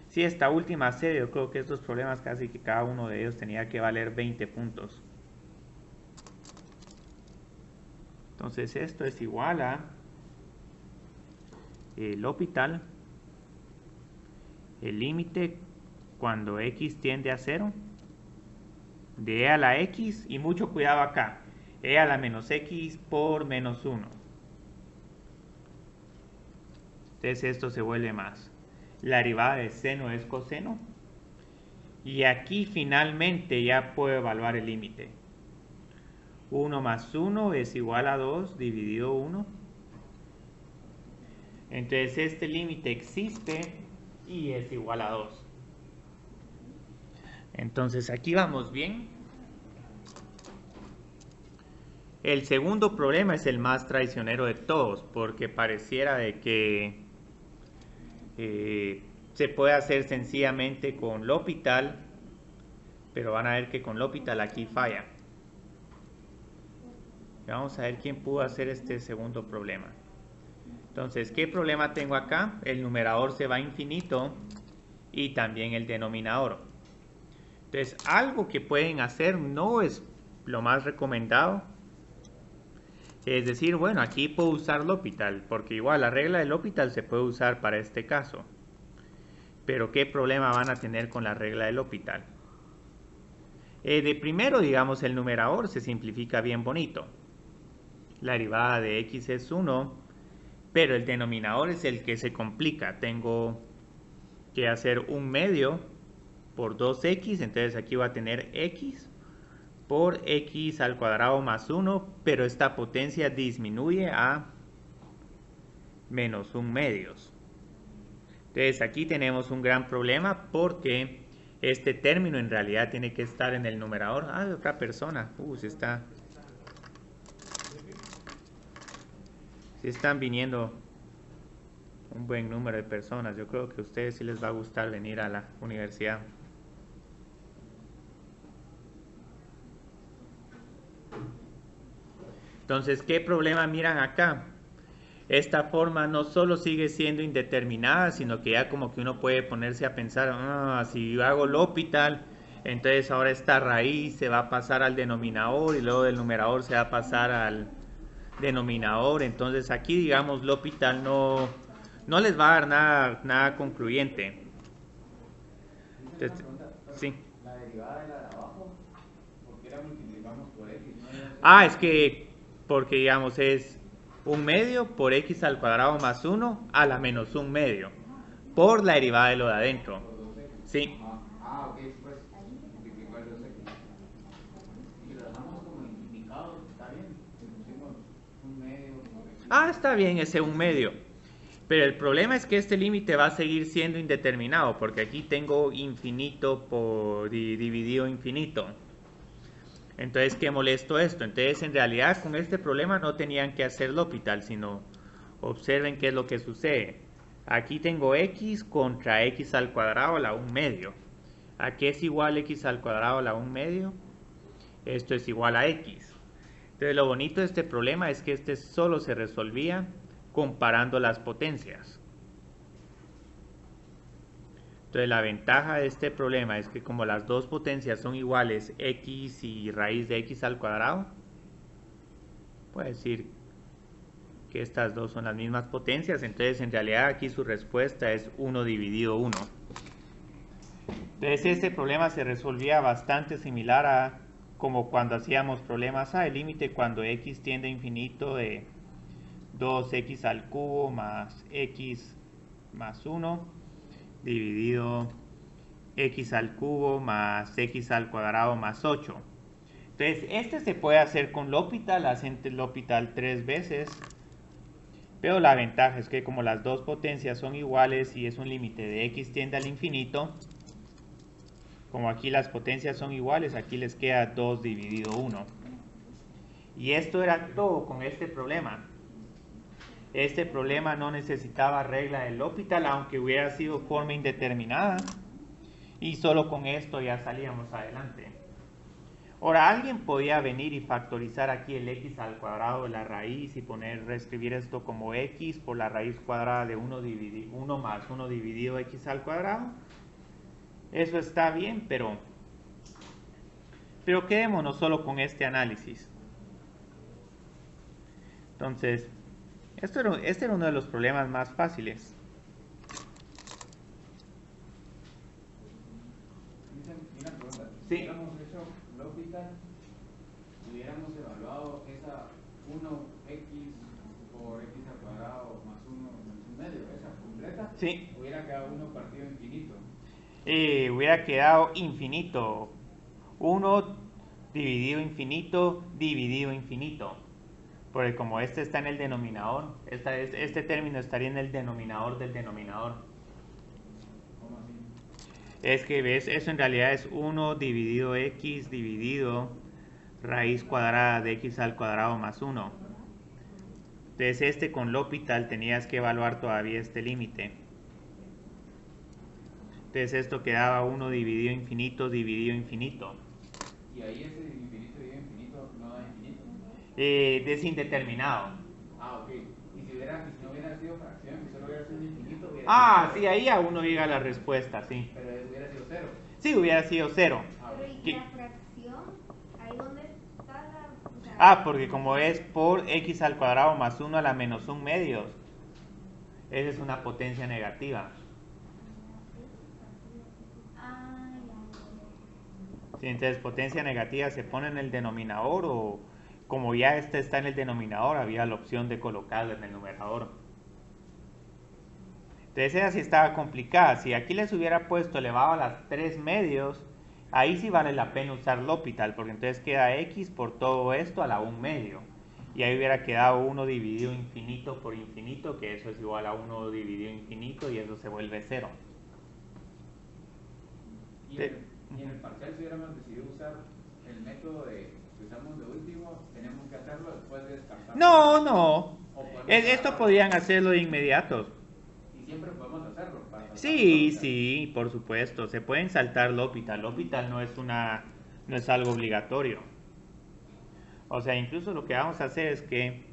Sí, esta última serie, yo creo que estos problemas casi que cada uno de ellos tenía que valer 20 puntos. Entonces esto es igual a L'Hopital, el límite cuando x tiende a 0 de e a la x, y mucho cuidado acá, e a la menos x por menos 1. Entonces esto se vuelve más. La derivada de seno es coseno. Y aquí finalmente ya puedo evaluar el límite. 1 más 1 es igual a 2 dividido 1. Entonces este límite existe y es igual a 2. Entonces aquí vamos bien. El segundo problema es el más traicionero de todos, porque pareciera de que se puede hacer sencillamente con L'Hopital, pero van a ver que con L'Hopital aquí falla. Vamos a ver quién pudo hacer este segundo problema. Entonces, ¿qué problema tengo acá? El numerador se va a infinito y también el denominador. Entonces, algo que pueden hacer, no es lo más recomendado, es decir, bueno, aquí puedo usar L'Hopital, porque igual la regla de L'Hopital se puede usar para este caso. Pero ¿qué problema van a tener con la regla de L'Hopital? De primero, digamos, el numerador se simplifica bien bonito. La derivada de x es 1, pero el denominador es el que se complica. Tengo que hacer un medio por 2x, entonces aquí voy a tener x por x al cuadrado más 1, pero esta potencia disminuye a menos 1 medios. Entonces aquí tenemos un gran problema porque este término en realidad tiene que estar en el numerador. De otra persona. Si están viniendo un buen número de personas. Yo creo que a ustedes sí les va a gustar venir a la universidad. Entonces, ¿qué problema miran acá? Esta forma no solo sigue siendo indeterminada, sino que ya como que uno puede ponerse a pensar, si yo hago L'Hopital, entonces ahora esta raíz se va a pasar al denominador y luego del numerador se va a pasar al denominador. Entonces aquí, digamos, L'Hopital no les va a dar nada concluyente. Entonces, sí. La derivada de la de abajo, ¿por qué la multiplicamos por x? ¿No? Es que porque digamos es 1 medio por x al cuadrado más 1 a la menos 1 medio por la derivada de lo de adentro. Por 2x. Sí. Ok, pues multiplicar 2x. Y lo dejamos como indicado, está bien. Le pusimos 1 medio por x. Ah, está bien ese 1 medio. Pero el problema es que este límite va a seguir siendo indeterminado, porque aquí tengo infinito por dividido infinito. Entonces, ¿qué molesto esto? Entonces, en realidad, con este problema no tenían que hacer L'Hopital, sino observen qué es lo que sucede. Aquí tengo x contra x al cuadrado a la 1 medio. ¿A qué es igual x al cuadrado a la 1 medio? Esto es igual a x. Entonces, lo bonito de este problema es que este solo se resolvía comparando las potencias. Entonces la ventaja de este problema es que como las dos potencias son iguales, x y raíz de x al cuadrado, puede decir que estas dos son las mismas potencias, entonces en realidad aquí su respuesta es 1 dividido 1. Entonces este problema se resolvía bastante similar a como cuando hacíamos problemas el límite cuando x tiende a infinito de 2x al cubo más x más 1 dividido x al cubo más x al cuadrado más 8. Entonces este se puede hacer con L'Hopital, hacen L'Hopital 3 veces, pero la ventaja es que como las dos potencias son iguales y es un límite de x tiende al infinito, como aquí las potencias son iguales, aquí les queda 2 dividido 1. Y esto era todo con este problema. Este problema no necesitaba regla del L'Hopital, aunque hubiera sido forma indeterminada. Y solo con esto ya salíamos adelante. Ahora, alguien podía venir y factorizar aquí el x al cuadrado de la raíz y reescribir esto como x por la raíz cuadrada de 1 más 1 dividido x al cuadrado. Eso está bien, pero quedémonos solo con este análisis. Entonces, este era uno de los problemas más fáciles. Una pregunta. Sí. Si hubiéramos hecho L'Hopital, hubiéramos evaluado esa 1x por x al cuadrado más 1 menos 1 medio, esa completa. Sí. Hubiera quedado 1 partido infinito. Hubiera quedado infinito. 1 dividido infinito dividido infinito. Porque como este está en el denominador, este término estaría en el denominador del denominador. ¿Cómo así? Es que ves, eso en realidad es 1 dividido x dividido raíz cuadrada de x al cuadrado más 1. Entonces con L'Hopital tenías que evaluar todavía este límite. Entonces esto quedaba 1 dividido infinito dividido infinito. Y ahí ese infinito dividido infinito no da infinito. Es indeterminado. Ok. Y si no hubiera sido fracción, si solo hubiera sido infinito, hubiera sido Sí, cero. ahí aún no llega la respuesta, sí. Pero hubiera sido 0. Sí, hubiera sido 0. Pero ¿y ¿Qué? la fracción? ¿Ahí dónde está la...? O sea, Porque como es por x al cuadrado más 1 a la menos 1 medios, esa es una potencia negativa. ya. Sí, entonces potencia negativa se pone en el denominador o como ya este está en el denominador, había la opción de colocarlo en el numerador. Entonces esa sí estaba complicada. Si aquí les hubiera puesto elevado a las 3 medios, ahí sí vale la pena usar L'Hopital, porque entonces queda x por todo esto a la 1 medio. Y ahí hubiera quedado 1 dividido infinito por infinito, que eso es igual a 1 dividido infinito y eso se vuelve 0. Y en el parcial, si hubiéramos decidido usar el método que usamos de último, tenemos que hacerlo después de descartar. No. O podemos Esto saltarlo. podrían hacerlo de inmediato. Y siempre podemos hacerlo. Para saltar Sí, L'Hopital. sí, por supuesto. Se pueden saltar L'Hopital. L'Hopital no es algo obligatorio. O sea, incluso lo que vamos a hacer es que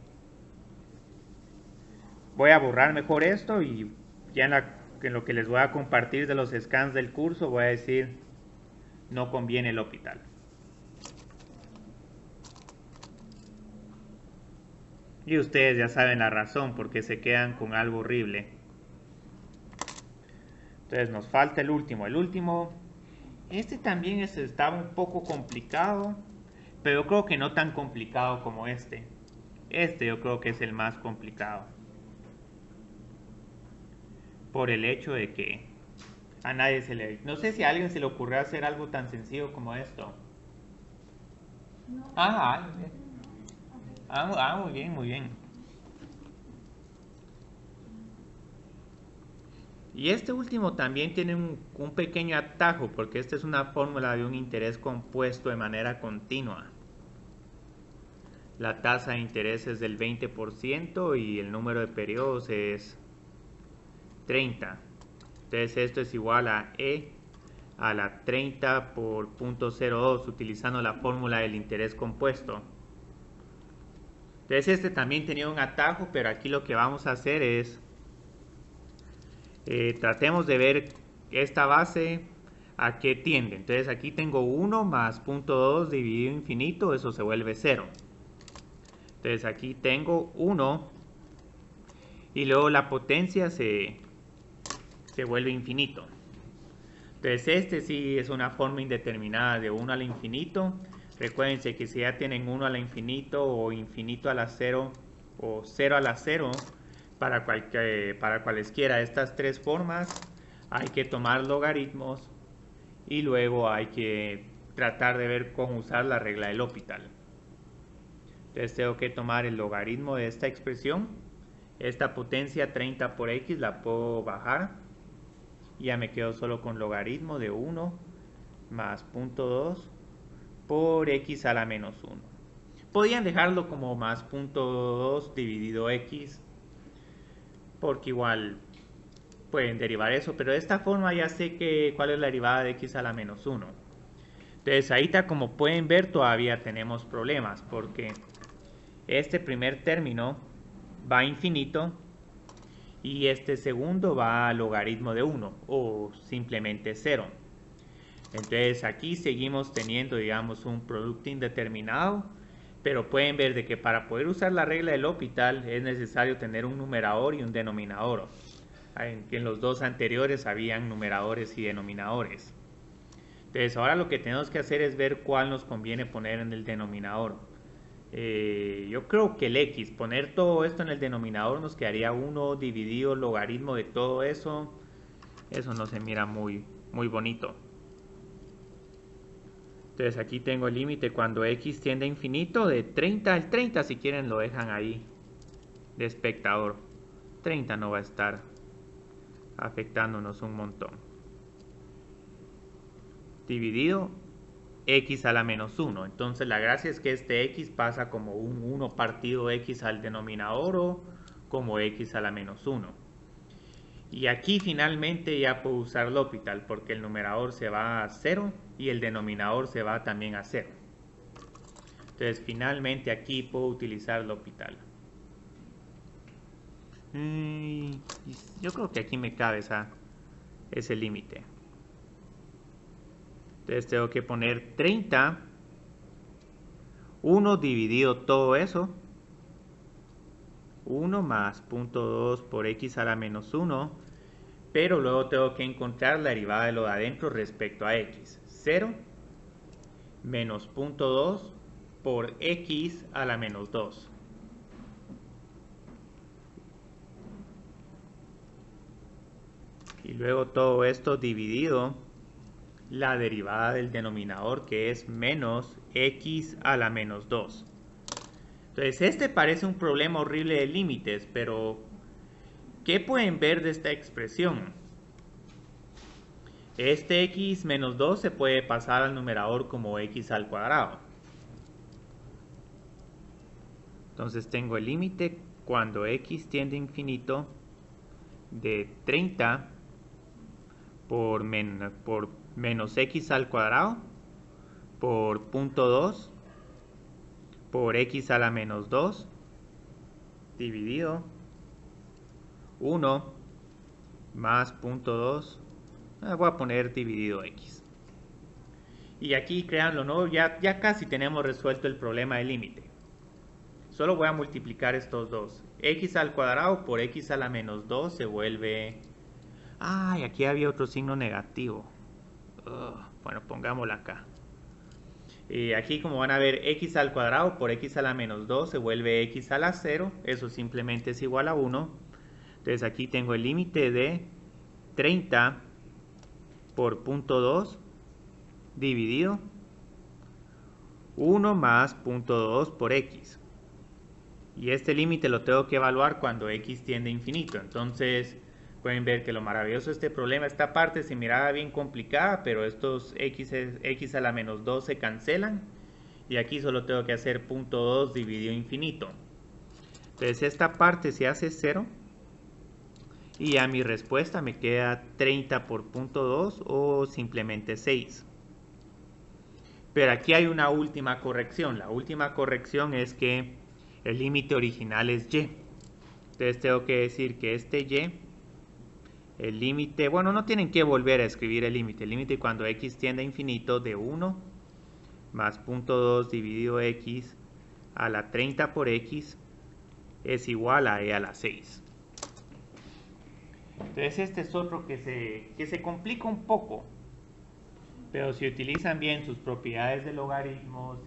voy a borrar mejor esto y ya en lo que les voy a compartir de los scans del curso voy a decir no conviene L'Hopital. Y ustedes ya saben la razón porque se quedan con algo horrible. Entonces nos falta el último. El último, este también estaba un poco complicado, pero creo que no tan complicado como este. Este yo creo que es el más complicado. Por el hecho de que a nadie se le... No sé si a alguien se le ocurrió hacer algo tan sencillo como esto. No. Bien. Muy bien, muy bien. Y este último también tiene un pequeño atajo, porque esta es una fórmula de un interés compuesto de manera continua. La tasa de interés es del 20% y el número de periodos es 30. Entonces esto es igual a E a la 30 por 0.02 utilizando la fórmula del interés compuesto. Entonces este también tenía un atajo, pero aquí lo que vamos a hacer es tratemos de ver esta base a qué tiende. Entonces aquí tengo 1 más 0.2 dividido infinito, eso se vuelve 0. Entonces aquí tengo 1 y luego la potencia se vuelve infinito. Entonces este sí es una forma indeterminada de 1 al infinito. Recuérdense que si ya tienen 1 a la infinito o infinito a la 0 o 0 a la 0, para cualesquiera de estas tres formas hay que tomar logaritmos y luego hay que tratar de ver cómo usar la regla del L'Hopital. Entonces tengo que tomar el logaritmo de esta expresión. Esta potencia 30 por x la puedo bajar y ya me quedo solo con logaritmo de 1 más 0.2 por x a la menos 1. Podrían dejarlo como más 0.2 dividido x, porque igual pueden derivar eso, pero de esta forma ya sé cuál es la derivada de x a la menos 1. Entonces ahorita, como pueden ver, todavía tenemos problemas, porque este primer término va a infinito y este segundo va a logaritmo de 1 o simplemente 0. Entonces aquí seguimos teniendo, digamos, un producto indeterminado, pero pueden ver de que para poder usar la regla del L'Hopital es necesario tener un numerador y un denominador. En los dos anteriores habían numeradores y denominadores. Entonces ahora lo que tenemos que hacer es ver cuál nos conviene poner en el denominador. Yo creo que el x, poner todo esto en el denominador nos quedaría 1 dividido logaritmo de todo eso. Eso no se mira muy bonito. Entonces aquí tengo el límite cuando x tiende a infinito de 30 al 30, si quieren lo dejan ahí de espectador. 30 no va a estar afectándonos un montón. Dividido x a la menos 1. Entonces la gracia es que este x pasa como un 1 partido x al denominador o como x a la menos 1. Y aquí finalmente ya puedo usar L'Hopital porque el numerador se va a 0 y el denominador se va también a 0. Entonces finalmente aquí puedo utilizar L'Hopital. Yo creo que aquí me cabe ese límite. Entonces tengo que poner 30, 1 dividido todo eso, 1 más 0.2 por x a la menos 1, pero luego tengo que encontrar la derivada de lo de adentro respecto a x. 0 menos 0.2 por x a la menos 2. Y luego todo esto dividido la derivada del denominador, que es menos x a la menos 2. Entonces este parece un problema horrible de límites, pero ¿qué pueden ver de esta expresión? Este x menos 2 se puede pasar al numerador como x al cuadrado. Entonces tengo el límite cuando x tiende a infinito de 30 por menos x al cuadrado por 0.2 por x a la menos 2 dividido 1 más 0.2, voy a poner dividido x. Y aquí, créanlo, ¿no? Ya casi tenemos resuelto el problema del límite. Solo voy a multiplicar estos dos. X al cuadrado por x a la menos 2 se vuelve... ¡Ay! Aquí había otro signo negativo. Bueno, pongámoslo acá. Y aquí, como van a ver, x al cuadrado por x a la menos 2 se vuelve x a la 0. Eso simplemente es igual a 1. Entonces aquí tengo el límite de 30 por punto 2 dividido 1 más punto 2 por x. Y este límite lo tengo que evaluar cuando x tiende a infinito. Entonces pueden ver que lo maravilloso de este problema, esta parte se miraba bien complicada, pero estos x a la menos 2 se cancelan. Y aquí solo tengo que hacer punto 2 dividido infinito. Entonces esta parte se hace 0. Y ya mi respuesta me queda 30 por punto 2 o simplemente 6. Pero aquí hay una última corrección. La última corrección es que el límite original es y. Entonces tengo que decir que este y, el límite, bueno, no tienen que volver a escribir el límite. El límite cuando x tiende a infinito de 1 más punto 2 dividido x a la 30 por x es igual a e a la 6. Entonces este es otro que se complica un poco, pero si utilizan bien sus propiedades de logaritmos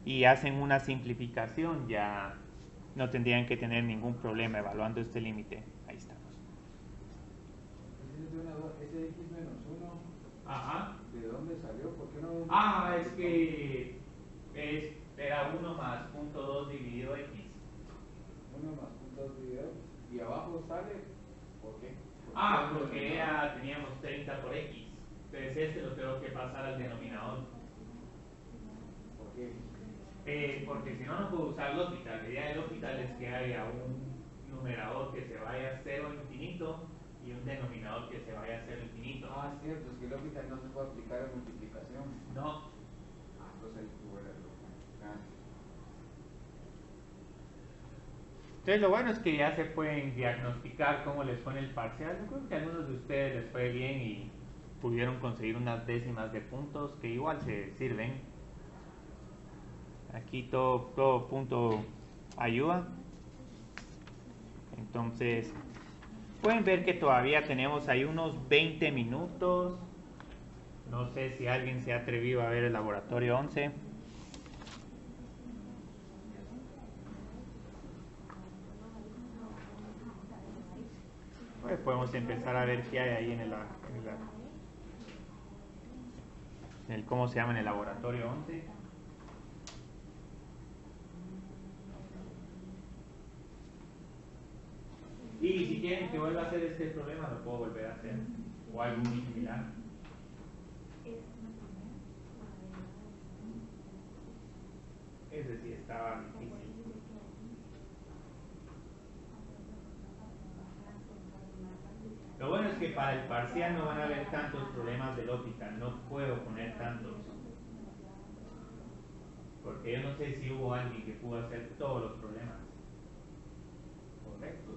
y hacen una simplificación, ya no tendrían que tener ningún problema evaluando este límite. Ahí estamos. Ese x menos 1, Ajá. ¿de dónde salió? ¿Por qué no? Ah, es que era 1 más punto 2 dividido x. 1 más punto 2 dividido. Y abajo sale, ¿por qué? Ah, porque teníamos 30 por x. Entonces este lo tengo que pasar al denominador. ¿Por qué? Porque si no, no puedo usar el hospital. La idea del hospital es que haya un numerador que se vaya a 0 infinito y un denominador que se vaya a 0 infinito. Ah, es cierto, es que el hospital no se puede aplicar en multiplicación. No. Ah, entonces ahí tuvo el error. Entonces lo bueno es que ya se pueden diagnosticar cómo les fue en el parcial. Yo creo que a algunos de ustedes les fue bien y pudieron conseguir unas décimas de puntos que igual se sirven. Aquí todo punto ayuda. Entonces pueden ver que todavía tenemos ahí unos 20 minutos. No sé si alguien se ha atrevido a ver el laboratorio 11. Pues podemos empezar a ver qué hay ahí en el ¿cómo se llama? En el laboratorio 11. Y si quieren que vuelva a hacer este problema, lo puedo volver a hacer. O algo muy similar. Ese sí estaba difícil. Lo bueno es que para el parcial no van a haber tantos problemas de lógica. No puedo poner tantos. Porque yo no sé si hubo alguien que pudo hacer todos los problemas. Correctos.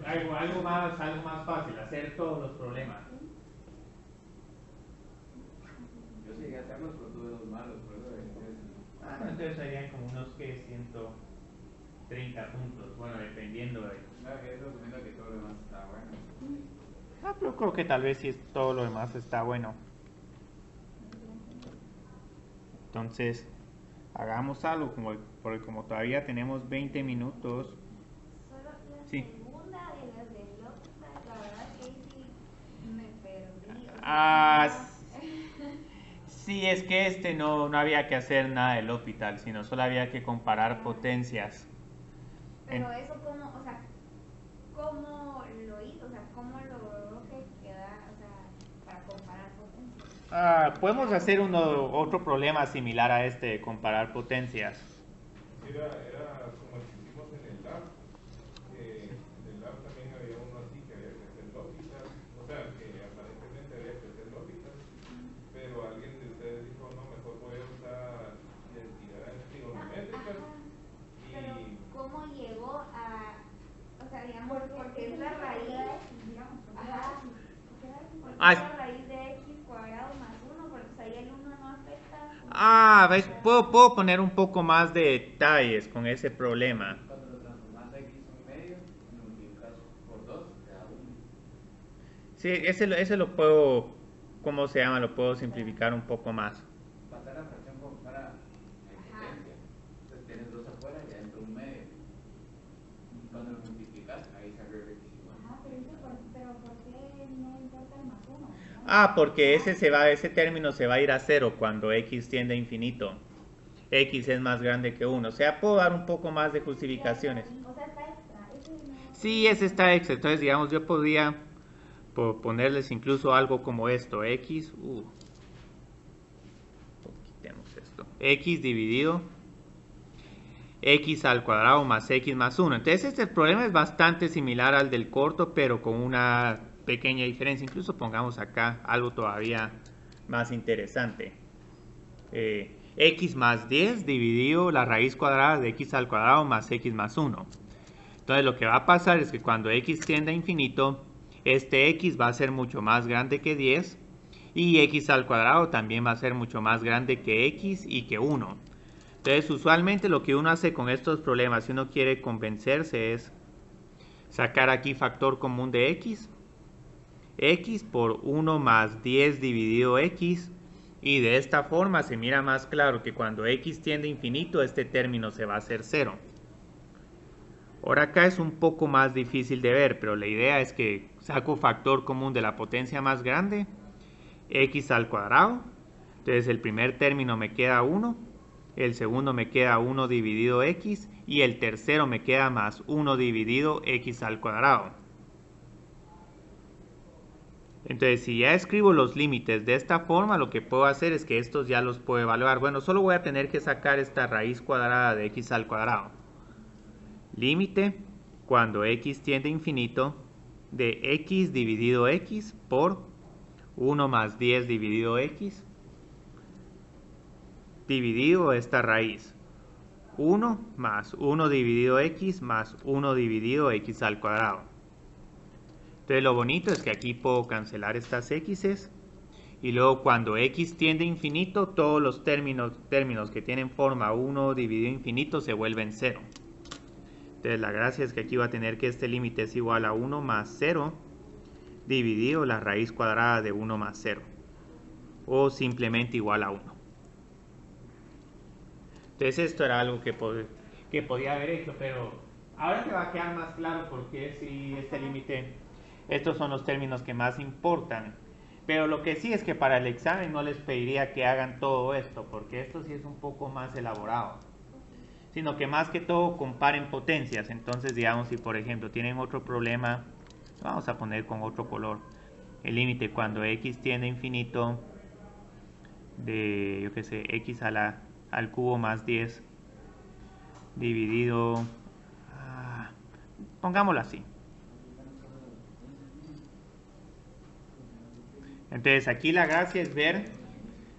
Algo más fácil, hacer todos los problemas. Yo llegué a hacerlos, pero tuve dos malos, por eso Entonces serían como unos que 130 puntos. Bueno, dependiendo de. eso asumiendo que todo lo demás está bueno. Pero creo que tal vez si todo lo demás está bueno. Entonces, hagamos algo, porque como todavía tenemos 20 minutos. Solo la Sí. segunda de las de lógica, la verdad que ahí sí me perdí. Sí, es que no había que hacer nada del hospital, sino solo había que comparar potencias. Pero eso como, o sea, ¿cómo lo hizo? O sea, ¿cómo logró que quedara, o sea, para comparar potencias? Podemos hacer otro problema similar a este de comparar potencias. Era como el que hicimos en el lab. En el lab también había uno así que había que hacer lógica. O sea, que aparentemente había que hacer lógica. Pero alguien de ustedes dijo, no, mejor voy a usar identidades trigonométricas. Pero, Y ¿cómo llegó a, o sea, digamos, porque es la raíz, ajá, porque es la raíz de x cuadrado más 1, porque o sea, ahí el 1 no afecta. ¿Ves? Puedo poner un poco más de detalles con ese problema. Cuando lo transformas a x un medio, lo multiplicas por 2, te da 1. Sí, ese lo puedo ¿cómo se llama? Lo puedo simplificar un poco más. Pasar la fracción como para potencia. Entonces tienes 2 afuera y adentro un medio. Y cuando lo multiplicas, ahí sale el x igual. Ajá, pero ¿por qué no importa el más uno? Ah, porque ese término se va a ir a 0 cuando x tiende a infinito. X es más grande que 1. O sea, puedo dar un poco más de justificaciones. O sea, está extra. Ese no... Sí, ese está extra. Entonces, digamos, yo podría ponerles incluso algo como esto. X, quitemos esto. X dividido x al cuadrado más x más 1. Entonces, este problema es bastante similar al del corto, pero con una pequeña diferencia. Incluso pongamos acá algo todavía más interesante. X más 10 dividido la raíz cuadrada de x al cuadrado más x más 1. Entonces lo que va a pasar es que cuando x tiende a infinito, este x va a ser mucho más grande que 10 y x al cuadrado también va a ser mucho más grande que x y que 1. Entonces usualmente lo que uno hace con estos problemas, si uno quiere convencerse, es sacar aquí factor común de x por 1 más 10 dividido x, y de esta forma se mira más claro que cuando x tiende a infinito este término se va a hacer 0. Ahora acá es un poco más difícil de ver, pero la idea es que saco factor común de la potencia más grande, x al cuadrado. Entonces el primer término me queda 1, el segundo me queda 1 dividido x y el tercero me queda más 1 dividido x al cuadrado. Entonces, si ya escribo los límites de esta forma, lo que puedo hacer es que estos ya los puedo evaluar. Bueno, solo voy a tener que sacar esta raíz cuadrada de x al cuadrado. Límite cuando x tiende a infinito de x dividido x por 1 más 10 dividido x dividido esta raíz. 1 más 1 dividido x más 1 dividido x al cuadrado. Entonces lo bonito es que aquí puedo cancelar estas x's y luego cuando x tiende a infinito todos los términos que tienen forma 1 dividido infinito se vuelven 0. Entonces la gracia es que aquí va a tener que este límite es igual a 1 más 0 dividido la raíz cuadrada de 1 más 0 o simplemente igual a 1. Entonces esto era algo que podía haber hecho, pero ahora te va a quedar más claro por qué si este límite... Estos son los términos que más importan. Pero lo que sí es que para el examen no les pediría que hagan todo esto, porque esto sí es un poco más elaborado. Sino que más que todo comparen potencias. Entonces, digamos, si por ejemplo tienen otro problema, vamos a poner con otro color. El límite cuando x tiende a infinito de, yo qué sé, x al cubo más 10 dividido, pongámoslo así. Entonces aquí la gracia es ver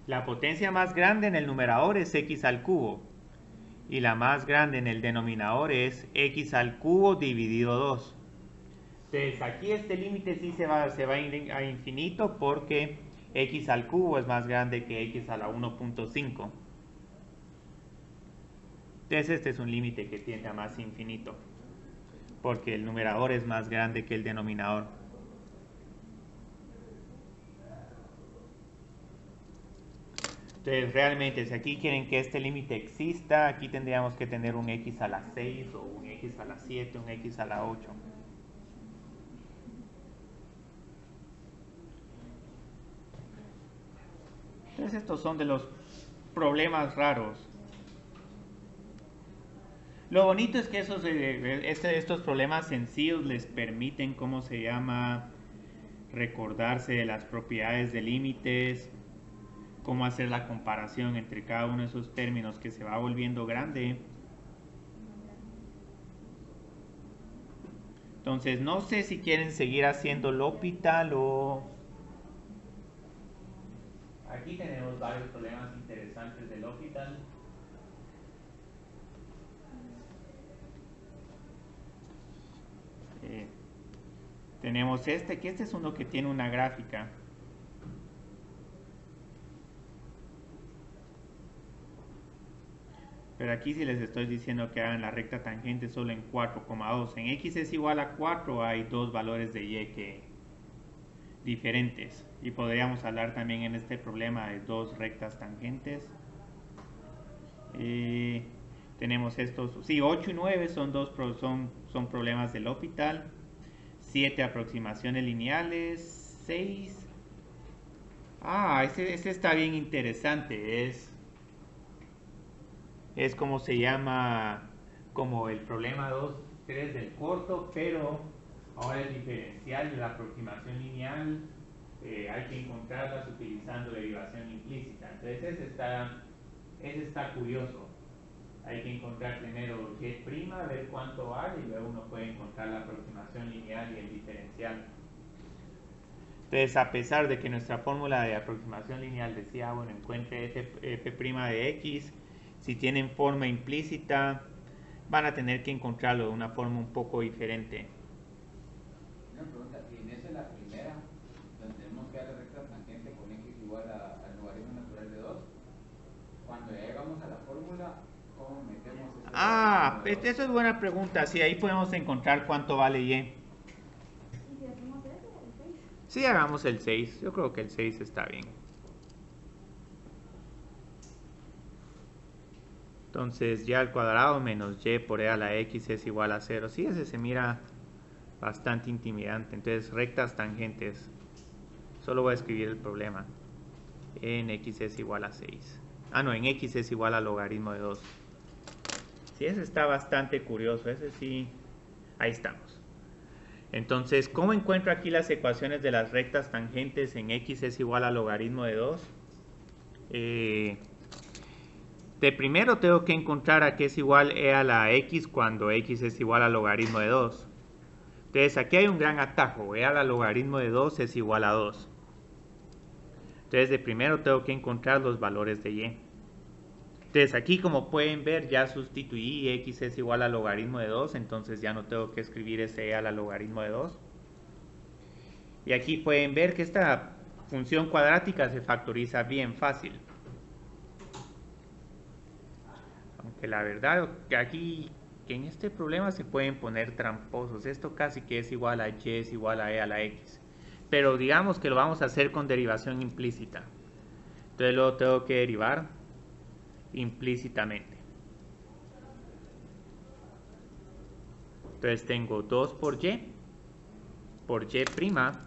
la potencia más grande en el numerador es x al cubo y la más grande en el denominador es x al cubo dividido 2. Entonces aquí este límite sí se va a ir a infinito porque x al cubo es más grande que x a la 1.5. Entonces este es un límite que tiende a más infinito porque el numerador es más grande que el denominador. Entonces realmente si aquí quieren que este límite exista, aquí tendríamos que tener un x a la 6 o un x a la 7, un x a la 8. Entonces estos son de los problemas raros. Lo bonito es que estos problemas sencillos les permiten, ¿cómo se llama?, recordarse de las propiedades de límites, cómo hacer la comparación entre cada uno de esos términos que se va volviendo grande. Entonces no sé si quieren seguir haciendo L'Hopital o... Aquí tenemos varios problemas interesantes de L'Hopital. Tenemos que este es uno que tiene una gráfica. Pero aquí sí les estoy diciendo que hagan la recta tangente solo en 4,2. En x es igual a 4 hay dos valores de y diferentes. Y podríamos hablar también en este problema de dos rectas tangentes. Tenemos estos, sí, 8 y 9 son son problemas del L'Hopital. 7 aproximaciones lineales. 6. Este está bien interesante. Es como se llama, como el problema 2, 3 del corto, pero ahora el diferencial de la aproximación lineal hay que encontrarlas utilizando derivación implícita. Entonces ese está curioso. Hay que encontrar primero y', ver cuánto vale, y luego uno puede encontrar la aproximación lineal y el diferencial. Entonces, a pesar de que nuestra fórmula de aproximación lineal decía, bueno, encuentre f' de x, si tienen forma implícita, van a tener que encontrarlo de una forma un poco diferente. Una pregunta, y en esa es la primera, donde tenemos que dar la recta tangente con x igual al logaritmo natural de 2. Cuando ya llegamos a la fórmula, ¿cómo metemos ese Eso es buena pregunta. Sí, ahí podemos encontrar cuánto vale y. ¿Y si hacemos ese, el 6? Sí, hagamos el 6. Yo creo que el 6 está bien. Entonces, y al cuadrado menos y por e a la x es igual a 0. Sí, ese se mira bastante intimidante. Entonces, rectas tangentes. Solo voy a escribir el problema. En x es igual a 6. En x es igual al logaritmo de 2. Sí, ese está bastante curioso. Ese sí. Ahí estamos. Entonces, ¿cómo encuentro aquí las ecuaciones de las rectas tangentes en x es igual al logaritmo de 2? De primero tengo que encontrar a qué es igual e a la x cuando x es igual al logaritmo de 2. Entonces, aquí hay un gran atajo. E a la logaritmo de 2 es igual a 2. Entonces, de primero tengo que encontrar los valores de y. Entonces, aquí como pueden ver, ya sustituí x es igual al logaritmo de 2, entonces ya no tengo que escribir ese e a la logaritmo de 2. Y aquí pueden ver que esta función cuadrática se factoriza bien fácil. Aunque la verdad que aquí, que en este problema se pueden poner tramposos. Esto casi que es igual a y es igual a e a la x. Pero digamos que lo vamos a hacer con derivación implícita. Entonces luego tengo que derivar implícitamente. Entonces tengo 2 por y prima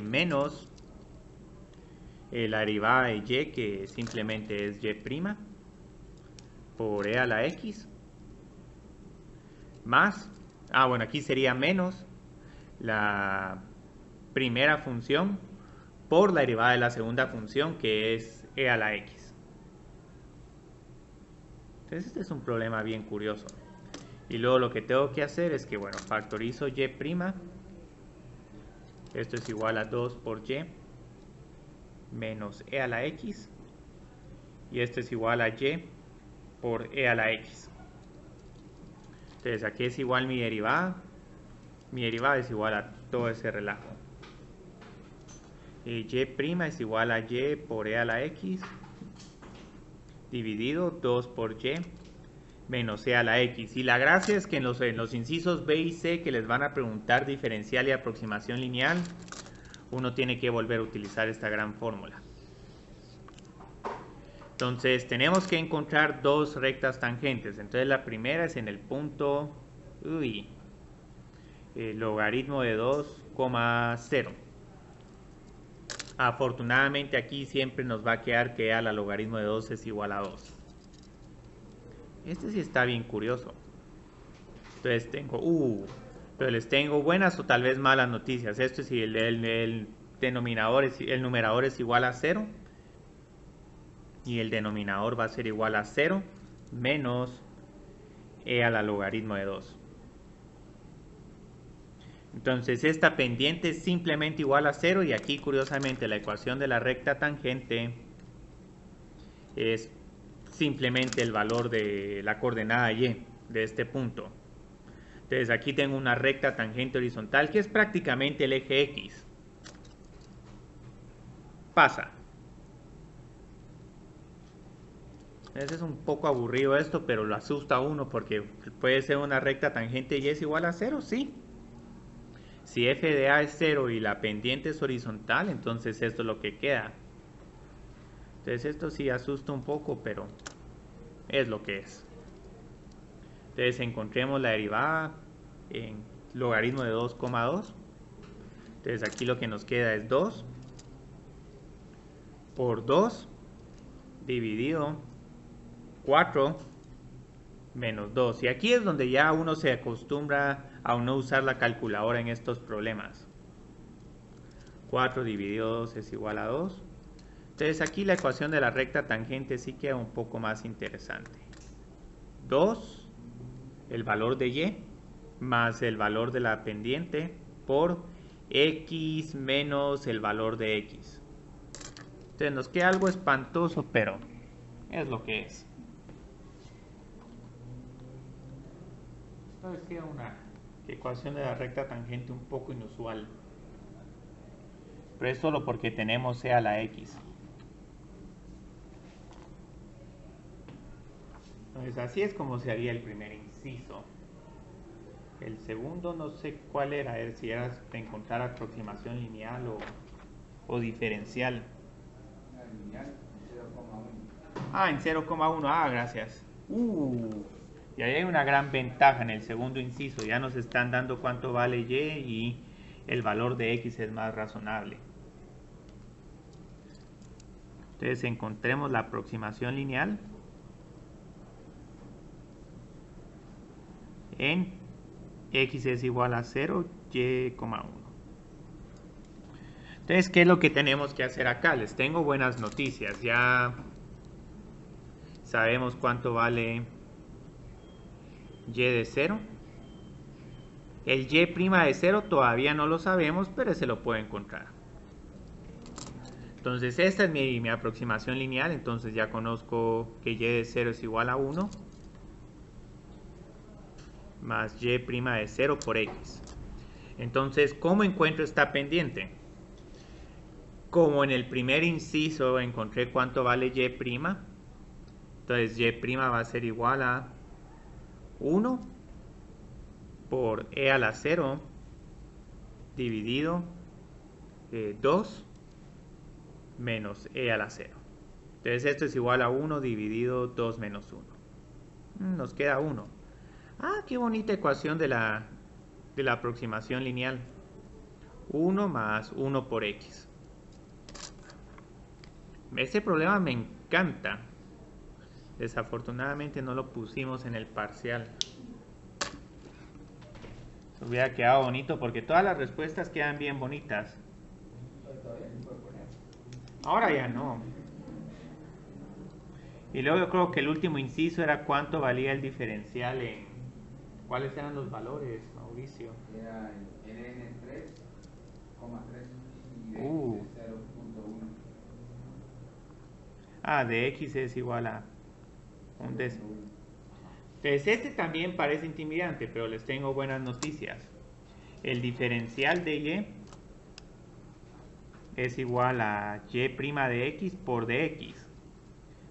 menos la derivada de y, que simplemente es y prima por e a la x, más, aquí sería menos la primera función por la derivada de la segunda función, que es e a la x. Entonces este es un problema bien curioso. Y luego lo que tengo que hacer es que, factorizo y prima. Esto es igual a 2 por y menos e a la x. Y esto es igual a y por e a la x. Entonces aquí es igual mi derivada. Mi derivada es igual a todo ese relajo. Y' es igual a y por e a la x dividido 2 por y menos e a la x. Y la gracia es que en los incisos B y C, que les van a preguntar diferencial y aproximación lineal, uno tiene que volver a utilizar esta gran fórmula. Entonces tenemos que encontrar dos rectas tangentes. Entonces la primera es en el punto logaritmo de 2,0. Afortunadamente aquí siempre nos va a quedar que a la logaritmo de 2 es igual a 2. Este sí está bien curioso. Entonces tengo, pero les tengo buenas o tal vez malas noticias. Esto es si el numerador es igual a 0. Y el denominador va a ser igual a 0 menos e a la logaritmo de 2. Entonces esta pendiente es simplemente igual a 0, y aquí curiosamente la ecuación de la recta tangente es simplemente el valor de la coordenada y de este punto. Entonces aquí tengo una recta tangente horizontal que es prácticamente el eje x. Pasa. Es un poco aburrido esto, pero lo asusta a uno porque puede ser una recta tangente y es igual a 0, sí. Si f de a es 0 y la pendiente es horizontal, entonces esto es lo que queda. Entonces esto sí asusta un poco, pero es lo que es. Entonces encontremos la derivada en logaritmo de 2,2. Entonces aquí lo que nos queda es 2 por 2 dividido 4 menos 2. Y aquí es donde ya uno se acostumbra a no usar la calculadora en estos problemas. 4 dividido 2 es igual a 2. Entonces aquí la ecuación de la recta tangente sí queda un poco más interesante. 2, el valor de y, más el valor de la pendiente, por x menos el valor de x. Entonces nos queda algo espantoso, pero es lo que es. Entonces queda una ecuación de la recta tangente un poco inusual. Pero es solo porque tenemos c a la x. Entonces así es como se haría el primer inciso. El segundo no sé cuál era, si era de encontrar aproximación lineal o diferencial. Lineal, 0,1. Ah, en 0,1. Ah, gracias. Y ahí hay una gran ventaja en el segundo inciso. Ya nos están dando cuánto vale y y el valor de x es más razonable. Entonces encontremos la aproximación lineal en x es igual a 0, y,1. Entonces, ¿qué es lo que tenemos que hacer acá? Les tengo buenas noticias. Ya sabemos cuánto vale y de 0. El y' de 0 todavía no lo sabemos, pero se lo puedo encontrar. Entonces, esta es mi aproximación lineal. Entonces, ya conozco que y de 0 es igual a 1. Más y' de 0 por x. Entonces, ¿cómo encuentro esta pendiente? Como en el primer inciso encontré cuánto vale y', entonces y' va a ser igual a 1 por e a la 0 dividido 2 menos e a la 0. Entonces esto es igual a 1 dividido 2 menos 1. Nos queda 1. Ah, qué bonita ecuación de la aproximación lineal. 1 más 1 por x. Este problema me encanta. Desafortunadamente no lo pusimos en el parcial. Se hubiera quedado bonito porque todas las respuestas quedan bien bonitas. Ahora ya no. Y luego yo creo que el último inciso era cuánto valía el diferencial en... ¿Cuáles eran los valores, Mauricio? Era el Ln3,3 y de 0.1. Ah, de x es igual a un décimo. Entonces este también parece intimidante, pero les tengo buenas noticias. El diferencial de y es igual a y' de x por dx.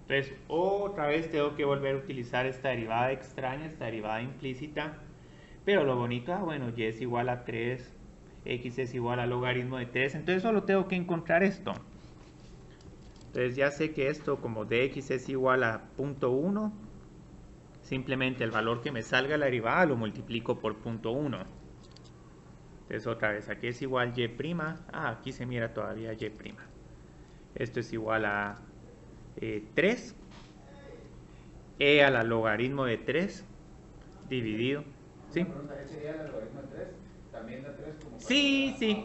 Entonces otra vez tengo que volver a utilizar esta derivada extraña, esta derivada implícita. Pero lo bonito, bueno, y es igual a 3, x es igual al logaritmo de 3. Entonces solo tengo que encontrar esto. Entonces ya sé que esto, como dx es igual a 0.1, simplemente el valor que me salga la derivada lo multiplico por 0.1. Entonces otra vez, aquí es igual y'. Aquí se mira todavía y'. Esto es igual a 3. E a la logaritmo de 3 dividido. ¿Sí? ¿Ese sería el logaritmo de 3? ¿También da 3 como? Sí.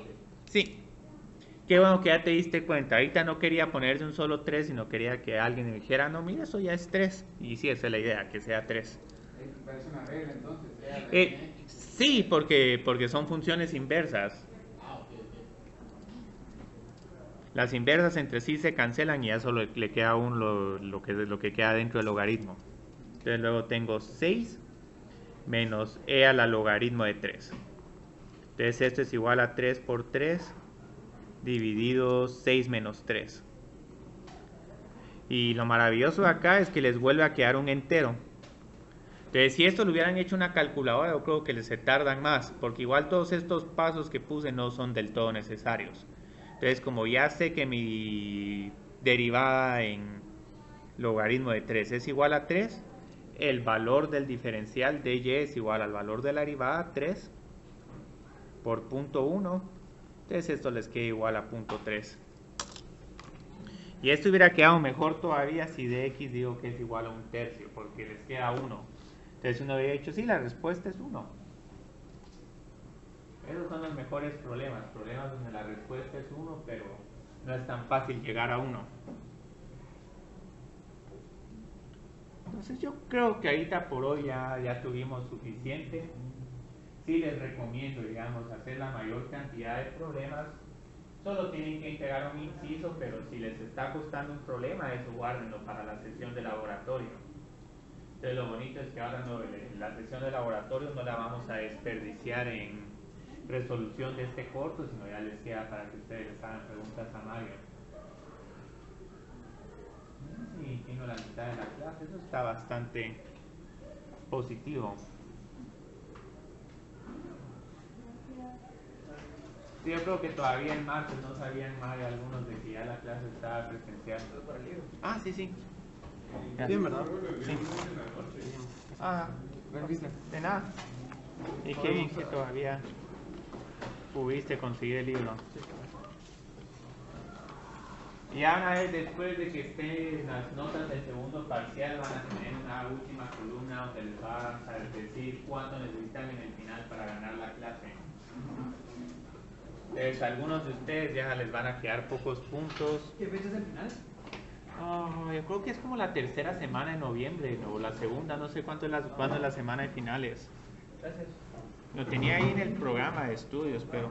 Qué bueno que ya te diste cuenta. Ahorita no quería ponerse un solo 3, sino quería que alguien me dijera, no, mira, eso ya es 3. Y sí, esa es la idea, que sea 3. Parece una regla entonces. Sí, porque son funciones inversas. Las inversas entre sí se cancelan y ya solo le queda lo que queda dentro del logaritmo. Entonces luego tengo 6 menos e a la logaritmo de 3. Entonces esto es igual a 3 por 3 dividido 6 menos 3. Y lo maravilloso de acá es que les vuelve a quedar un entero. Entonces, si esto lo hubieran hecho una calculadora, yo creo que se tardan más, porque igual todos estos pasos que puse no son del todo necesarios. Entonces, como ya sé que mi derivada en logaritmo de 3 es igual a 3, el valor del diferencial de y es igual al valor de la derivada 3 por punto 1. Entonces esto les queda igual a punto 3. Y esto hubiera quedado mejor todavía si de x digo que es igual a 1/3, porque les queda 1. Entonces uno había dicho, sí, la respuesta es 1. Esos son los mejores problemas donde la respuesta es 1, pero no es tan fácil llegar a 1. Entonces yo creo que ahorita por hoy ya tuvimos suficiente. Sí les recomiendo, digamos, hacer la mayor cantidad de problemas. Solo tienen que integrar un inciso, pero si les está costando un problema, eso guárdenlo para la sesión de laboratorio. Entonces lo bonito es que ahora la sesión de laboratorio no la vamos a desperdiciar en resolución de este corto, sino ya les queda para que ustedes les hagan preguntas a Mario. Sí, tengo la mitad de la clase, eso está bastante positivo. Sí, yo creo que todavía el martes no sabían Mario algunos de que ya la clase estaba presencial. Ah, sí, sí. Sí, en verdad. Sí. Ah, de nada. Y qué bien que todavía pudiste conseguir el libro. Y ya una vez después de que estén las notas del segundo parcial, van a tener una última columna donde les van a decir cuánto necesitan en el final para ganar la clase. Entonces, a algunos de ustedes ya les van a quedar pocos puntos. ¿Qué fecha es el final? Yo creo que es como la tercera semana de noviembre, o la segunda, no sé cuándo es la semana de finales. Gracias. Lo tenía ahí en el programa de estudios, pero